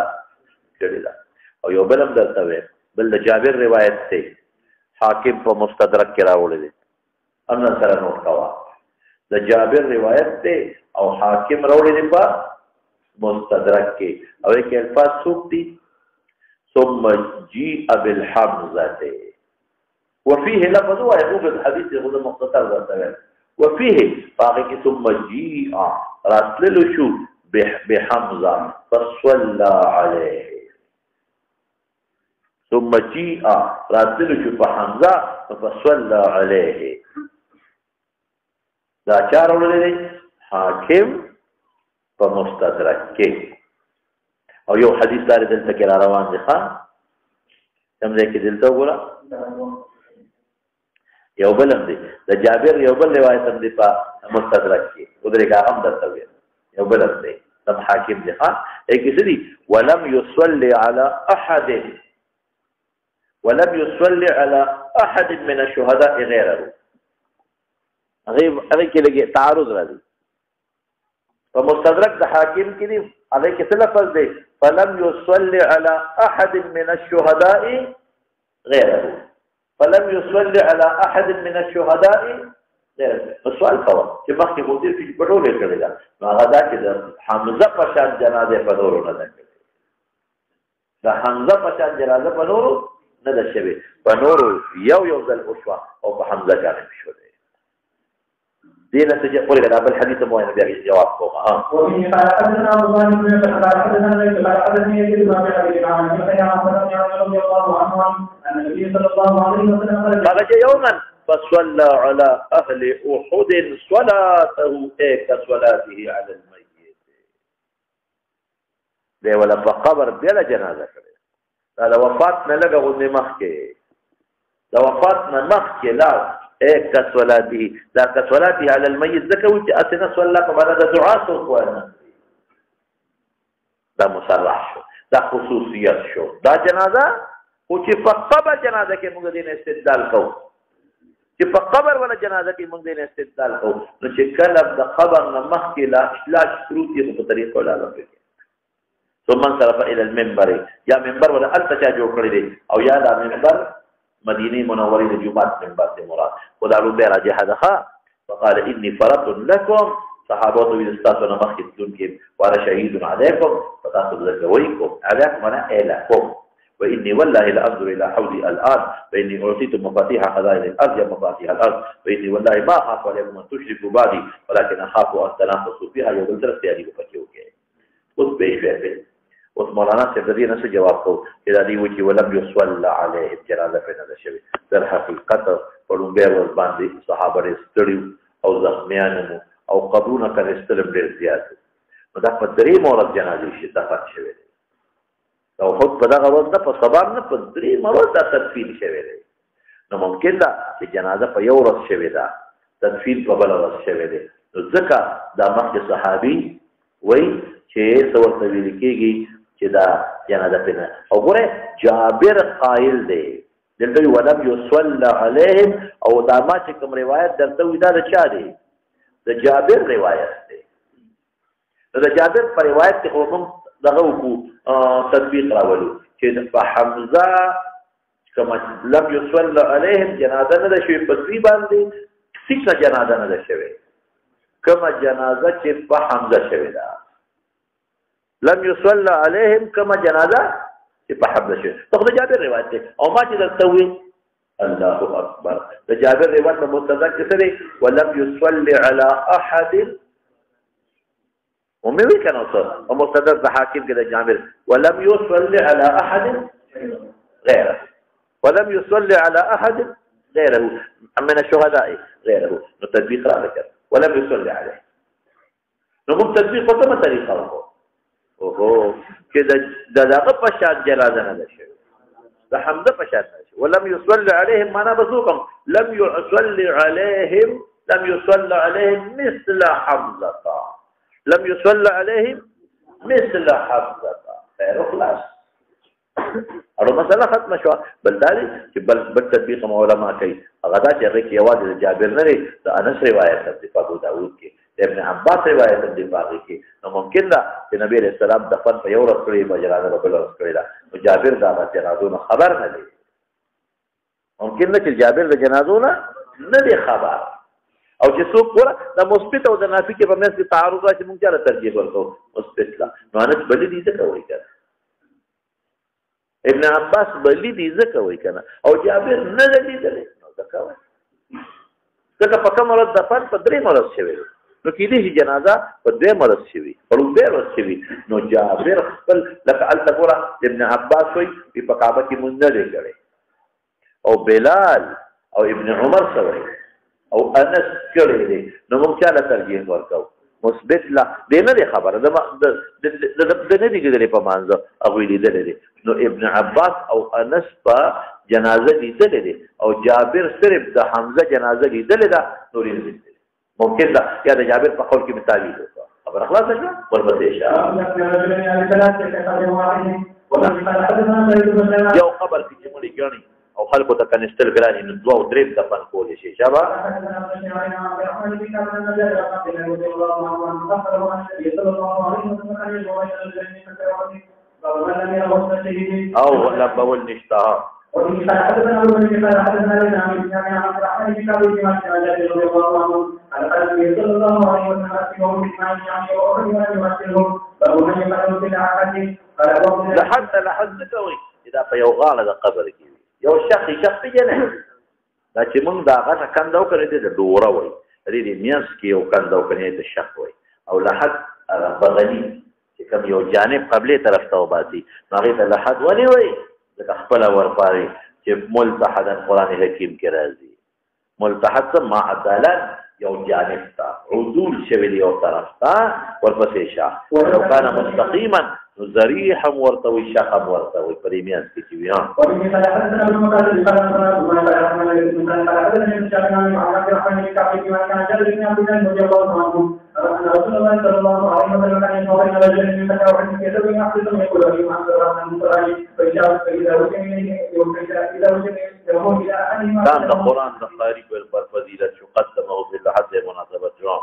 کړی دا او یو بل هم درته بل د جابر روایت ته حاکم په مستدرک کې راوړی دی هم سره نوٹ کوا د جابر روایت دی او حاکم راوړی دی په مستدرک کې او کې الفاظ څوک دي ثم جيء بالحمزه وفيه لفظ ويقول الحديث يقول مختصر ذاته وفيه باقي ثم جيء راسل شو بحمزه فصلى عليه ثم جيء راسل شو بحمزه فصلى عليه دا چار ولې حاکم په مستدرک کې او یو حدیث دار دلته کې روان دي ښا کوم ځای کې دلته وګوره یو بل هم دی د جابر یو بل روایت هم دی په مستدرک کې ودرې کا هم درته وي یو بل هم دی د حاکم دی ها کې څه دي ولم يصلي على احد من الشهداء غيره هغه کې لګي تعارض راځي په مستدرک د حاکم کې دی هغه کې څه لفظ دی فلم يصلي على احد من الشهداء غيره فلم يصلي على احد من الشهداء غيره السؤال کوا چې مخکې مدیر په پټولې کړی دا هغه دا چې حمزه په شان جنازه په نورو نه ده دا حمزه په شان جنازه په نورو نه ده شوی په نورو یو ځل وشو او په حمزه باندې شو دی دینه څه قول غدا بل حدیث مو نه بیا جواب کوم ها وفي قال حدثنا ابو بكر بن حدثنا ليس قال حدثني يزيد بن ابي حبيب عن ابي رضي الله عنه ان النبي صلى الله عليه وسلم قال يوما فصلى على اهل احد صلاته كصلاته على الميت دی ولا فقبر بلا جنازه کړي دا وفات نه لګه غوډه مخ کې دا وفات نه مخ کې لا كصلاته لا كصلاته على الميت ذكوا اتنا صلى كما هذا دعاء وانا دا مصرح شو دا خصوصیت شو دا جنازه او چې په قبر جنازه کې موږ دین استدلال کوو چې په قبر ولا جنازه کې موږ دین استدلال کوو نو چې کله د قبر نه مخکې لا اشلاج شروط یې په طریقه ولا لږه ثم انصرف الى المنبر یا منبر ولا التجا جوړ کړی دی او یا دا منبر مدینه منوره د جمعات منبر ته مراد خدا رو به راځه هدا فقال اني فرط لكم صحابته استاذنا مخدون کې وانا شهيد عليكم فتاسبوا عليكم انا الهكم واني والله لا انظر الى حولي الان فاني اعطيت مفاتيح خزائن الارض يا مفاتيح الارض واني والله ما اخاف عليكم ان تشركوا بعدي ولكن اخاف ان تنافسوا فيها يوم الدرس يعني بفكيوكي خذ به اوس مولانا صاحب دې نه څه جواب کو چې دا دی و چې ولم يصلى عليه جنازه په نه شوی در حقیقت پړم به ور باندې صحابه استړیو او زخمیان او قبرونه کړي استلم ډیر زیات نو دا په درې مورد جنازه شي تفات شوی او خود په دغه ورځ نه په صبر نه په درې مورد تدفین شوی دی نو ممکن ده چې جنازه په یو ورځ شوی ده تدفین په بل ورځ شوی دی نو ځکه دا مخکې صحابي وای چې څور ته ویل کېږي چې دا جنازه په او ګوره جابر قائل دی دلته ولم يصلى عليهم او دا ما چې کوم روایت درته ودا د چا دی د جابر روایت دی د جابر په روایت کې هم دغه کو تطبیق راولو چې په حمزه کما لم يصلى عليهم جنازه نه شوی په سی باندې څه جنازه نه شوی کما جنازه چې په حمزه شوی دا لم يصلى عليهم كما جنازه په حمزه شوی ته جابر روایت دی او ما چې درته وی الله اکبر د جابر روایت مستدرک کړي ولم يصلي على احد وموي كانوا او مستدرک د حاکم کې د جابر ولم يصلي على احد غيره ولم يصلي على احد غيره من الشهداء غيره التطبيق را ذكر ولم يصلي عليه نو تطبيق په کومه طریقه وکړو اوهو چې دغه په شان جنازه نه شي د حمزه په شان نه شي ولم يصلي عليهم معنا بسوقم لم يصلي عليهم مثل حمزه لم يصلي عليهم مثل حمزه خير خلاص اړو مسله ختم شو بل دالي چې بل تطبیق علماء کوي هغه دا چې هغه کې आवाज د جابر نه لري د انس روایت د ابو داود کې ابن عباس روایت د باقي کې نو ممکن ده چې نبی رسول الله دفن په یو ورځ کړی مجرانه په بل ورځ کړی دا جابر دا د جنازو خبر نه دی ممکن نه چې جابر د جنازو نه دی خبر او چې څوک ګوره د مثبت او د نافي کې په منځ کې تعارض راشي موږ چاله ترجیح ورکوو مثبت لا نو انس بلې دي ځکه وایي کنه ابن عباس بلې دي ځکه وایي کنه او جابر نه لیدلی نو ځکه وایي ځکه په کوم ورځ دفن په 3 ورځ شوی نو کېدای شي جنازه په 2 ورځ شوي په 2 ورځ شوي نو جابر خپل لکه هلته ګوره ابن عباس وایي په کعبه کې مونځ نه دی کړی او بلال او ابن عمر سوی او انس کړی دی نو موږ چاله ترجیح ورکوو مثبت لا دی نه دی خبره د نه دی لیدلی په مانځه هغوی لیدلی دی نو ابن عباس او انس په جنازه لیدلی دی او جابر صرف د حمزه جنازه لیدلی ده نور یې نه لیدلی ممکن ده یا د جابر په قول کې مثالي وکړه خبره خلاصه شوه ورپسې یو خبر کې چې مړي ګڼي او خلکو ته کنستل ګراني نو 2 او 3 دفن کولی شي شابه او لبول نشتا وفي حدثنا ابو بكر قال حدثنا لنا عن ابن عبد الرحمن بن كعب بن مالك عن جابر رضي الله عنه قال قال النبي صلى الله عليه وسلم يوم الاثنين يعني واحد يمثلهم فهو من يقتل في العقد لحد کوي دا په یو غاړه د قبر کې یو شخصي جنه دا چې موږ دا غټه کندو کړې د ډوره وای لري میاس کې یو کندو کړې د شخص وای او لحد بغلی چې کوم یو جانب قبله طرف ته وباسي هغه ته لحد ونی وای د خپل ورپاري چې ملتحد قرآن حکیم کې راځي ملتحد ما عدالت یو جانب تا عدول شوی یو طرف تا ورپسې شاه ولو كان مستقيما ذريحا ورتوي شقم ورتوي پریمیان کې چې ویان كان القرآن الخارج والفضيلة يقدمه في الحد مناسبة جواب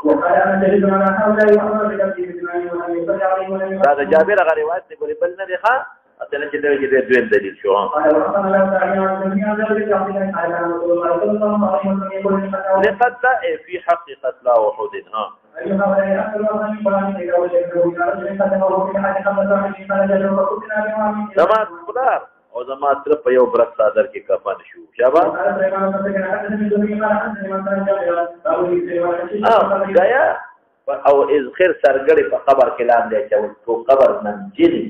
هذا جابر غير روایت دی ګورې بل نه دی ښه اصله چې دوی کې دویم دلیل شو لقد في حق قتلى وحود ها زما خدار او زما تر په یو برک صادر کې کفن شو شابه دایا او از خیر سرګړی په قبر کې لاندې چې او قبر منجلي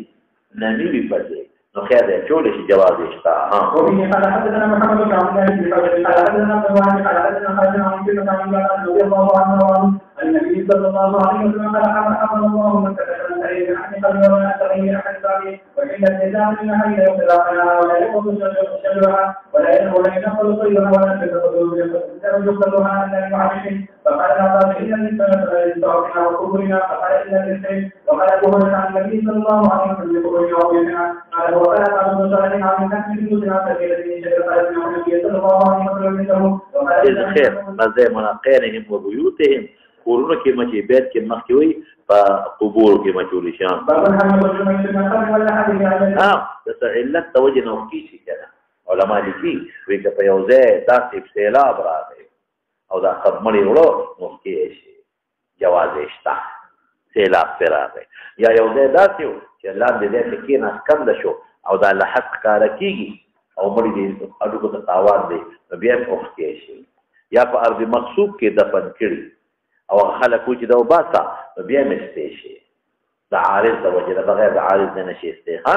نمی وي پدې نو خیر دی چول شي جواز شته ها او به قال حدثنا محمد بن عبد الله بن قال حدثنا ابن قال حدثنا خالد عن ابن عمر رضي الله عنه النبي صلى الله عليه وسلم قال حرم الله من كتب عليه عن قبل ولا تغير احد ذلك وان النظام من هي يطلقنا ولا يقبل شجرها ولا ينقل طيرها ولا يقبلها عن المعرفه فقال لا إلا للصالحين وكبرنا فقال إلا للخير وقال أبو هريرة عن النبي صلى الله عليه وسلم كبرنا وبيننا قال وقال أبو صالح عن كسر الدنيا سبيل قال النبي صلى الله عليه وسلم وقال الخير مزه مناقينهم وبيوتهم کورونو کې مچې بیت کې مخکې وي په قبور کې مچول شان د علت توجه نو کیږي کنه علما لیکي وی که په یو ځای داسې سیلاب راغی او دا خبرې وړو نو کې شي جواز شته سیلاب پر راغی یا یو ځای داسې چې لاندې دې کې نه کم شو او دا له حق کار کیږي او مړي دې اډو ته تاوان دی بیا په کې شي یا په ارض مقصود کې دفن کړي او خلکو چې دا وباسا بیا مستې شي د عارض د وجه بغیر د عارض نه شي استه ها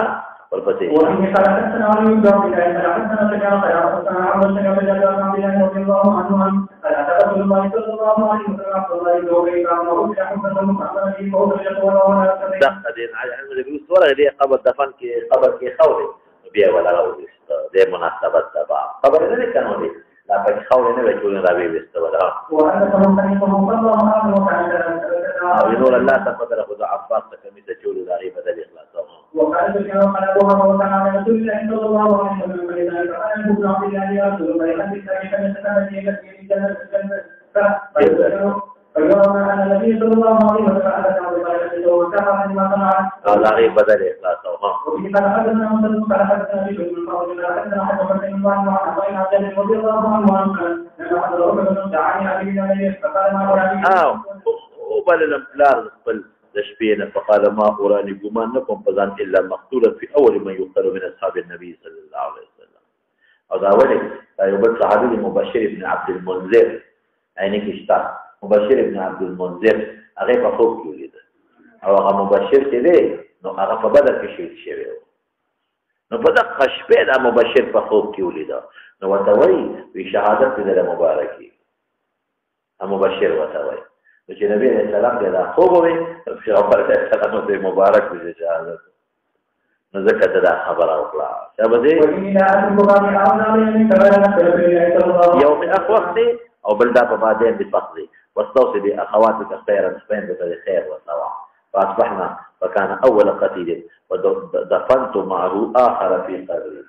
ورپسې وفي حدثنا علي بن عبد الله حدثنا سفيان قال حدثنا عمرو بن عبد الله بن عبد الله رضي الله عنه قال اتى رسول الله صلى الله عليه وسلم عبد الله بن ابي بكر وابي احمد بن محمد بن فوق الجبل ولا دخل على الصوره دي قبر دفن کې قبر کې خوله بیا ولا راوځي د مناسبت تبع خبر نه کنه دي لا په خوله نه وجول راوي وست ولا وانا نور الله تقدر خذ عباس كمي تجول داري بدل اخلاص وقال سبحانه وتعالى وكان رسول الله صلى الله عليه وسلم فإذا كان ابن عبد الله يا رسول الله هل كان فيوم أن النبي صلى الله عليه وسلم او دا غي بدل اخلاص او ها او بل الامثال بل تشبيهنا فقال ما أراني قمان لكم فظن إلا مقتولا في أول من يقتل من أصحاب النبي صلى الله عليه وسلم او دا ولي دا يوبل صحابي مبشر ابن عبد المنذر عينك اشتاق مبشر ابن عبد المنذر اغيب خوب يولد او اغا مبشر تلي نو اغا فبدر كشيد شويو نو بدق خشبه دا مبشر فخوب يولد نو وتوي في شهادت دا مباركي مبشر وتوي نو چې نبی علیہ السلام دا خوب وي پیغمبر علیہ السلام نو مبارک وي شهادت نو ځکه دا خبره وکړه چې به يوم اخوخ دي او بل دا په بعدين بفقد واستوصي باخواتك خيرا فإن خير وسواء فاصبحنا فكان اول قتيل ودفنت معه اخر في قبره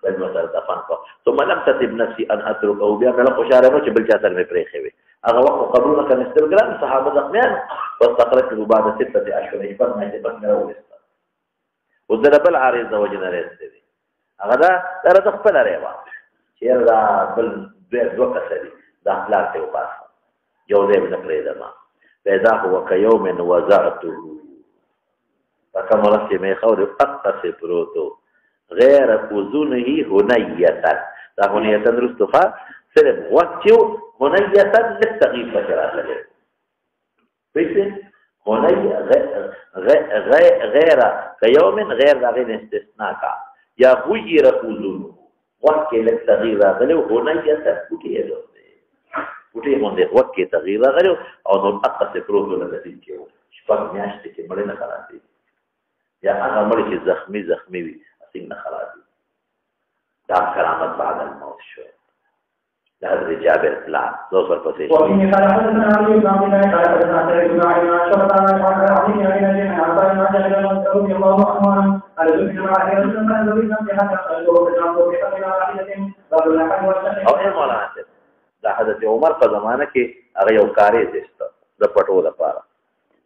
بالمثل دفنته ثم لم تتب نفسي ان اتركه بها فلقوا شارعه چې بل چاته مې پرې خوي هغه وخت قبرونه كان استرګرام صحابه زخمیان واستقرته بعد 6 اشهر فما يتبقى وذلبل عارض وجنه رسېدي هغه دا د خپل لريوا چې دا بل دوه کسري دا اخلاق ته وباسه یو دې نه پرېدم پیدا هو کيوم وزعته فكما چې مې خور اقص پروتو غیر اذنه هنیه دا هنیه درستفا صرف وقتو هنیه للتغيب بشراته بيته هنية غير كيوم غير غير استثناء يا غير أذنه وكي للتغيير غلو هنية وكي وكي من ده وكي تغيير غلو أو نون أقص فروض ولا تيجيو شباب مياشتي كي مرينا خلاصي يا أنا مريك زخمي بي أسينا خلاصي دام كرامات بعد الموت شو هذا جابر لا دوسر پسې وفي قال حدثنا علي بن عبد الله قال حدثنا سعيد بن علي عن شرطان عن علي بن ابي عن عطاء بن جابر رضي الله عنه قال ذكر مع رسول الله صلى الله عليه وسلم حتى قالوا بجانب بقبل عقيده باب الحج والشهر او مولانا دا حضرت عمر په زمانه کې هغه یو کاری دېست د پټو لپاره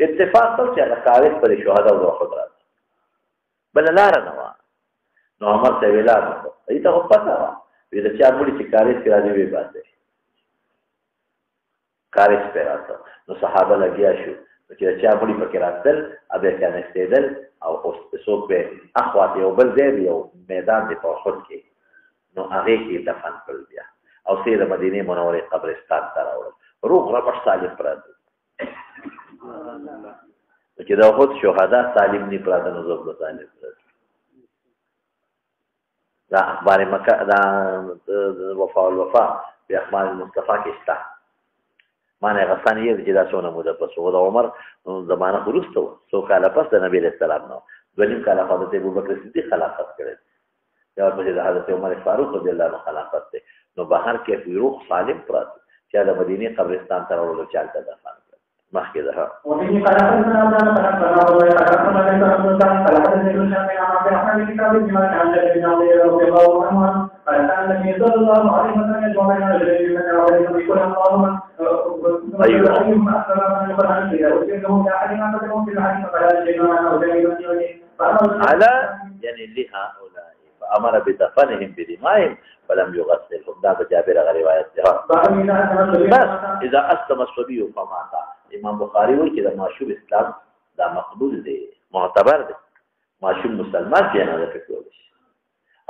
اتفاق تل چې هغه کاری پر شهدا او خدای بل لار نه و نو عمر ته ویلا نو ایته په پتا وی د چا مړي چې کاریس کې راځي وی باندې کاریس پر راځه نو صحابه لګیا شو چې چا مړي پکې راځل ابه کان استدل او اوس څوک به اخوات یو بل ځای یو میدان دی په خود کې نو هغه کې دفن کړل بیا او سید مدینه منوره قبرستان ته راوړل روغ ربش صالح پراته چې دا خود شهدا سالم ني پراته نو زوب صالح پراته دا اخبار مکه دا وفا الوفا په اخبار مصطفی کې شته معنی غسانیه چې دا څونه موده پس و د عمر زمانه ورسته سو کاله پس د نبی له سلام نو ولیم کاله حضرت ابوبکر صدیق خلافت کړي یا په د حضرت عمر فاروق رضی الله عنه خلافت ته نو بهر کې روح سالم پرات چې د مدینه قبرستان ته ورولو چالت دفن مخکې ده وفي قال حدثنا عبد الله قال حدثنا كتاب بما كان الذي رضي الله عنه قال كان النبي صلى الله عليه وسلم يجمع بين الرجلين من أولئك بكل اللهم أيهم أكثر من القرآن وسيرهم لأحدنا فتهم في الحديث فلا شيء معنا على يعني لهؤلاء فأمر بدفنهم بدمائهم فلم يغسلهم دا جابر روايات ده بس إذا أسلم الصبي فمات امام بخاری وایي چې د معشوق اسلام دا مقبول دی معتبر دی معشوق مسلمان جنازه پکول شي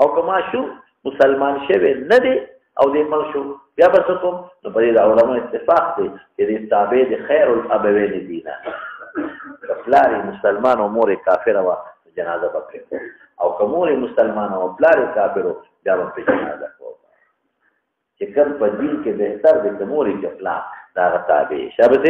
او که معشوق مسلمان شوی نه دی او د معشوق بیا به کوم نو په دې علماء اتفاق دی چې د تابع د خیر الابوین دینه پلاری مسلمان او مور کافر وا جنازه پکول او که مور مسلمان او پلاری کافر بیا په جنازه کوي چې کوم په دین کې بهتر دی د مور کفلا دا تابع شابه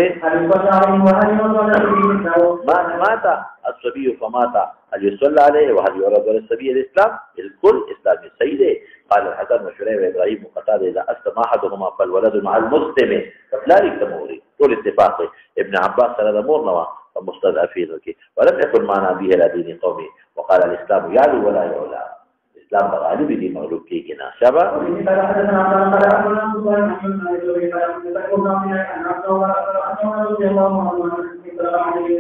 ما مات الصبي فمات هل يصلى عليه وهل يرد على الصبي الاسلام الكل اسلام سيد قال الحسن وشريح وابراهيم وقتاده اذا اسلم احدهما فالولد مع المسلم فلا يكتموري طول اتفاق ابن عباس قال الامور نوى فمستضعفين ولم يكن معنا به الى دين قومي وقال الاسلام يعلو ولا يعلى اسلام غالب دي مغلوب کیږي نه شابه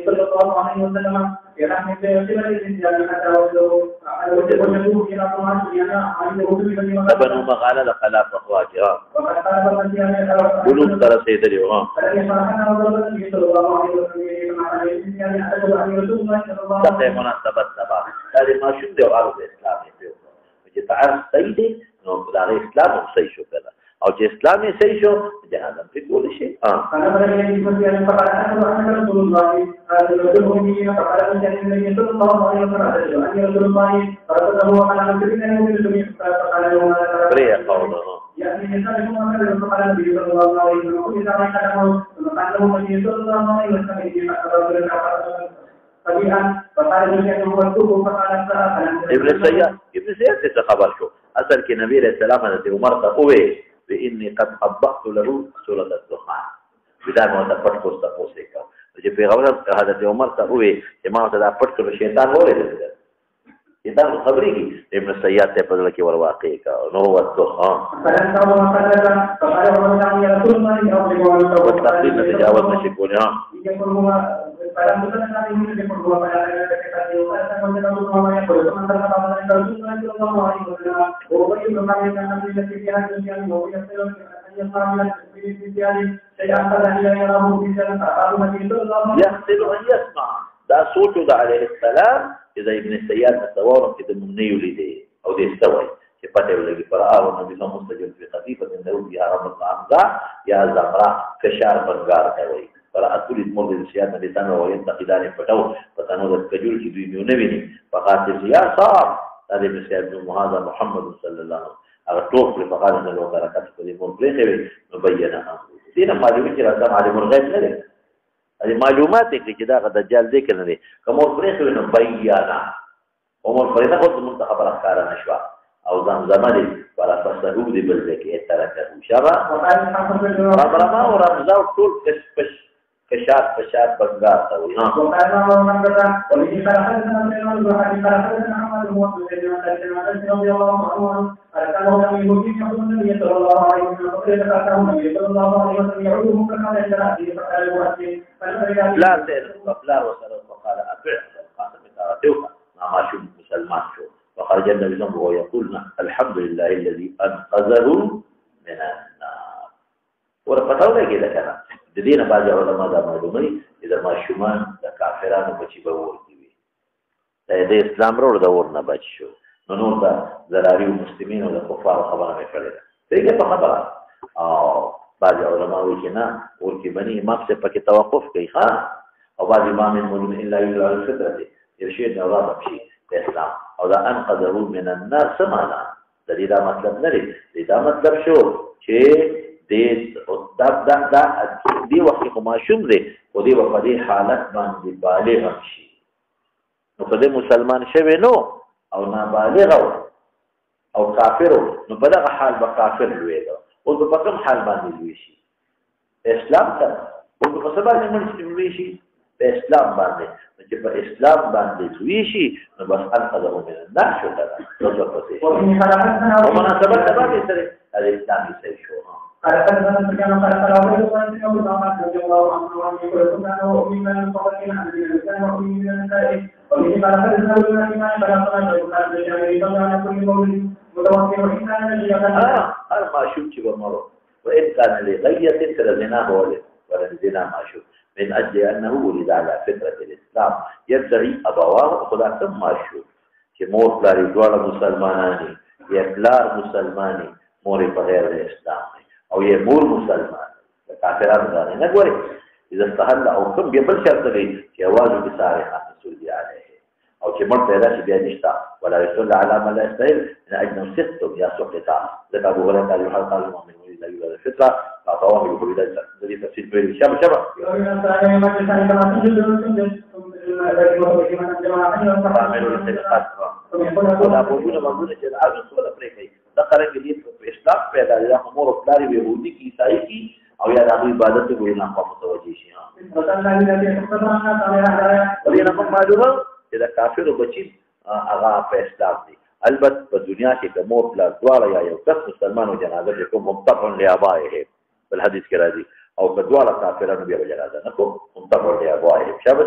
صلى الله عليه وسلم يرحم بصلة الإنسان حتى وجدوه إلى طماس بنو مغالة لخلاف أخواجها قلوب ترى سيدري دقيق مناسبت نبا هذه ما شو دي وعرض إسلامي فيه وجه تعرف سيدي نو دار إسلام صحيح شو كذا او چې اسلامي صحیح شو جهاد په ټول شي انا باندې چې په دې په اړه ان رسول الله صلی الله علیه وسلم فقال ان النبي صلى الله عليه وسلم ان رسول الله فرضه على المسلمين ان يسلموا فقال لهم بريء قوله يعني يسلمون على فقال النبي صلى الله عليه وسلم اذا ما كانوا فقال لهم النبي صلى الله عليه وسلم ابن سياد سے خبر شو اصل کې نبی علیہ السلام حضرت عمر ته وې بإني قد قبضت له سورة الدخان بدا ما ته پټ کو ستاسو کا چې پیغمبر حضرت عمر ته وې چې ما ته دا پټ کړو شیطان وله شیطان خبرې کی ابن سیاد ته په دغه کې ور واقع کا نو وته ها وتقديم تجاوز نشي کولای para muchas naciones de por para la يحسن أن يسمع دا صوت عليه السلام إذا ابن السياد تصور كده من يولده أو دي استوي كفتة ولقي فرآه النبي صلى الله عليه وسلم في خفيفة له بها رب العمداء يا زغراء كشار بنغار كوي فرأت كل مرض السياد نبي سنة وينتقدان فتو فتنوذ الكجول كدوي ميونبني فقاتل يا صار هذا ابن السياد بن هذا محمد صلى الله عليه وسلم أغطوك لفقال أن لو بركات كل مرض مبينها دينا معلومة رسام على مرغيب لك هذه معلومات كده دجال ذكر لي كمور فريق نبينا ومور فريق قلت منتخب الأفكار نشوى أو زمزمة ولا فسهود بالذك تركه شبا رمرما ورمزا وطول كشات بنغار توي ها لا لا وصل وقال أبع القاسم تعرفه ما شو مسلمان شو وخرج النبي صلى الله عليه وسلم ويقول الحمد لله الذي أنقذه من النار ورفتونا كده كنا دينا بعض علماء دا معلومي إذا ما شمان دا كافران بچي بور كيوي دا اسلام رو دا ورنا بچ شو نور دا ضراري المسلمين ودا كفار خبرنا مفرد دیگه په خبره او بعض علماء وکنا ورکی بني امام سے پکې توقف کوي ها او بعض امام المؤمن الا يدعو الفطره يرشد اوراد بشي اسلام او دا انقذه من النار سمانا دا مطلب نه دی دا مطلب شو چې دې دی وخت کو ماشوم دی او دی په دې حالت باندې بالغ شي نو په دې مسلمان شوی نو او نابالغ او کافر نو په دغه حال به کافر لويږي او په کوم حال باندې لوي شي اسلام ته او په سبا باندې لوي شي په اسلام باندې چې په اسلام باندې لوي شي نو بس انقذه من النار شو ده نو څه پسې او مناسبت د باندې سره الاسلامي سره شو على أن كان قد تراوح وأن يوم الآخر رضي الله عنه وأن يقول سبحانه وأمين من الصالحين عن الإنسان وأمين من النساء ومن قال فلسنا من الإيمان فلا صلاة ويقال بالجامع يصلى على كل قول متوكل وإن كان ليقال أنا ما أشوف شيء بمره وإن كان لغية فلزناه ولزنا ما أشوف من أجل أنه ولد على فطرة الإسلام يدعي أبواه خدا ثم ما أشوف كمور بلاري دوار مسلماناني يبلار مسلماني موري بغير الإسلام او یې مور مسلمان کافرانو باندې نه ګوري اذا استحل او کوم بل شرط دی چې आवाज به صالح رسول دی عليه او چې مړ پیدا شي بیا نشتا ولا رسول على ما لا يستاهل ان اجن ست يا سقطا ذكر ابو هريره قال يحق المؤمن اذا يولد الفطره فطواه يقول الذي تفسير بين شبه عاملوا الصدقات ولا بوجود موجود چې هغه څه پرې کوي دا قرانګ دي په اسلام پیدا دي امور پلاری يهودي کی عیسائی کی او یا د عبادت په وینا په متوجي شي ولې نه معلومه چې دا کافر بچي هغه په اسلام دي البته په دنیا کې د مور پلار دواړه یا یو کس مسلمان او جنازه کوم مبتغ لابائه بل حدیث کې راځي او کدواله کافرانو بیا جنازه نه کوم متفق دی ابوای شابه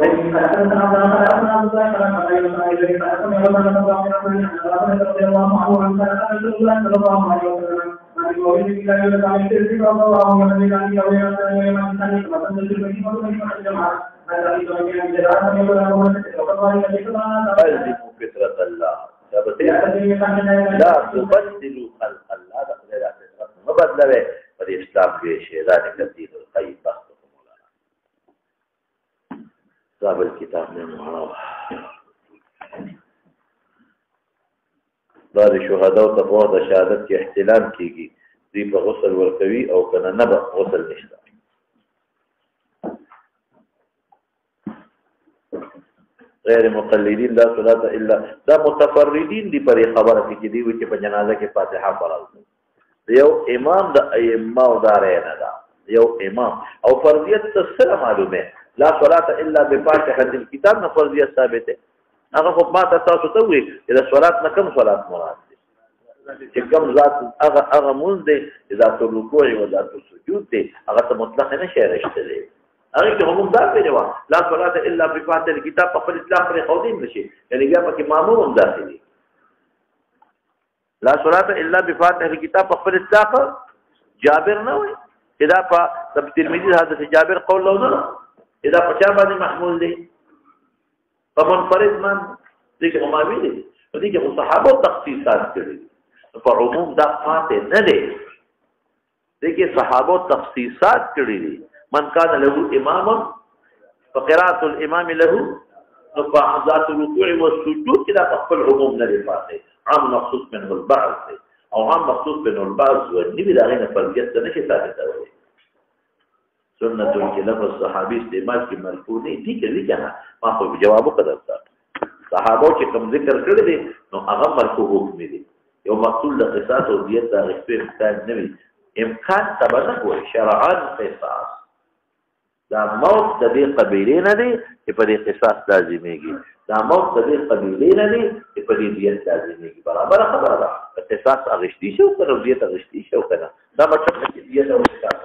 فلزموا فطرة الله لا تبدلوا خلق الله مبدله پر اسلام کې شهدان کثیر الخير بختكم مولانا صاحب الكتاب میں مولانا دا شهدا او تفوه د شهادت کې احتلام کیږي دی په غسل ورکوي او کنه نه به غسل نشته غیر مقلدین لا صلاة الا دا متفردین دی پر خبره کې دی چې په جنازه کې فاتحه فرض یو امام د ائمه او دارینه دا یو امام او فرضیت سره معلومه لا صلاة الا بفاتحه الكتاب نه فرضیت ثابته هغه خو ما تاسو ته وی چې د صلات نه کوم صلات مراد دي چې کوم ذات هغه مونږ دي ذات رکوع او ذات سجود دي هغه ته مطلق نه شي راشته دي هغه کې هم دا پیژوا لا صلاة الا بفاتحه الكتاب په اطلاق پر قوم نشي یعنی بیا پکې مامور هم داخلي لا صلاة الا بفاتحه الكتاب په اطلاق جابر نه وي اذا په ترمذی حدیث جابر قول له نه اذا په چا باندې محمول دي په منفرد من دي کومه وی دي په دې کې صحابه تخصیصات کړي په عموم دا فاتح نه دي دي کې صحابه تخصیصات کړي دي من كان له امام فقراءه الامام له فذات الركوع والسجود كده خپل عموم نه دي فاتح عام مخصوص منه البعض او عام مخصوص منه البعض والنبي داغینه فرضیت نه شي ثابت دی سنت کې لفظ صحابي استعمال کې مرفوع نه دي کړي کنه ما خو جواب وکړم صحابه چې کوم ذکر کړی دي نو هغه مرفوع حکم دي یو مقتول د قصاص او دیت د غفیر مثال نه وي امکان تبنه هو شرعا قصاص دا موت د دې قبيله نه دي چې په دې قصاص لازميږي دا موت د دې قبيله نه دي چې په دې دیت لازميږي برابر خبره ده قصاص اغشتي شو کنه دیت اغشتي شو کنه دا مطلب چې دیت او قصاص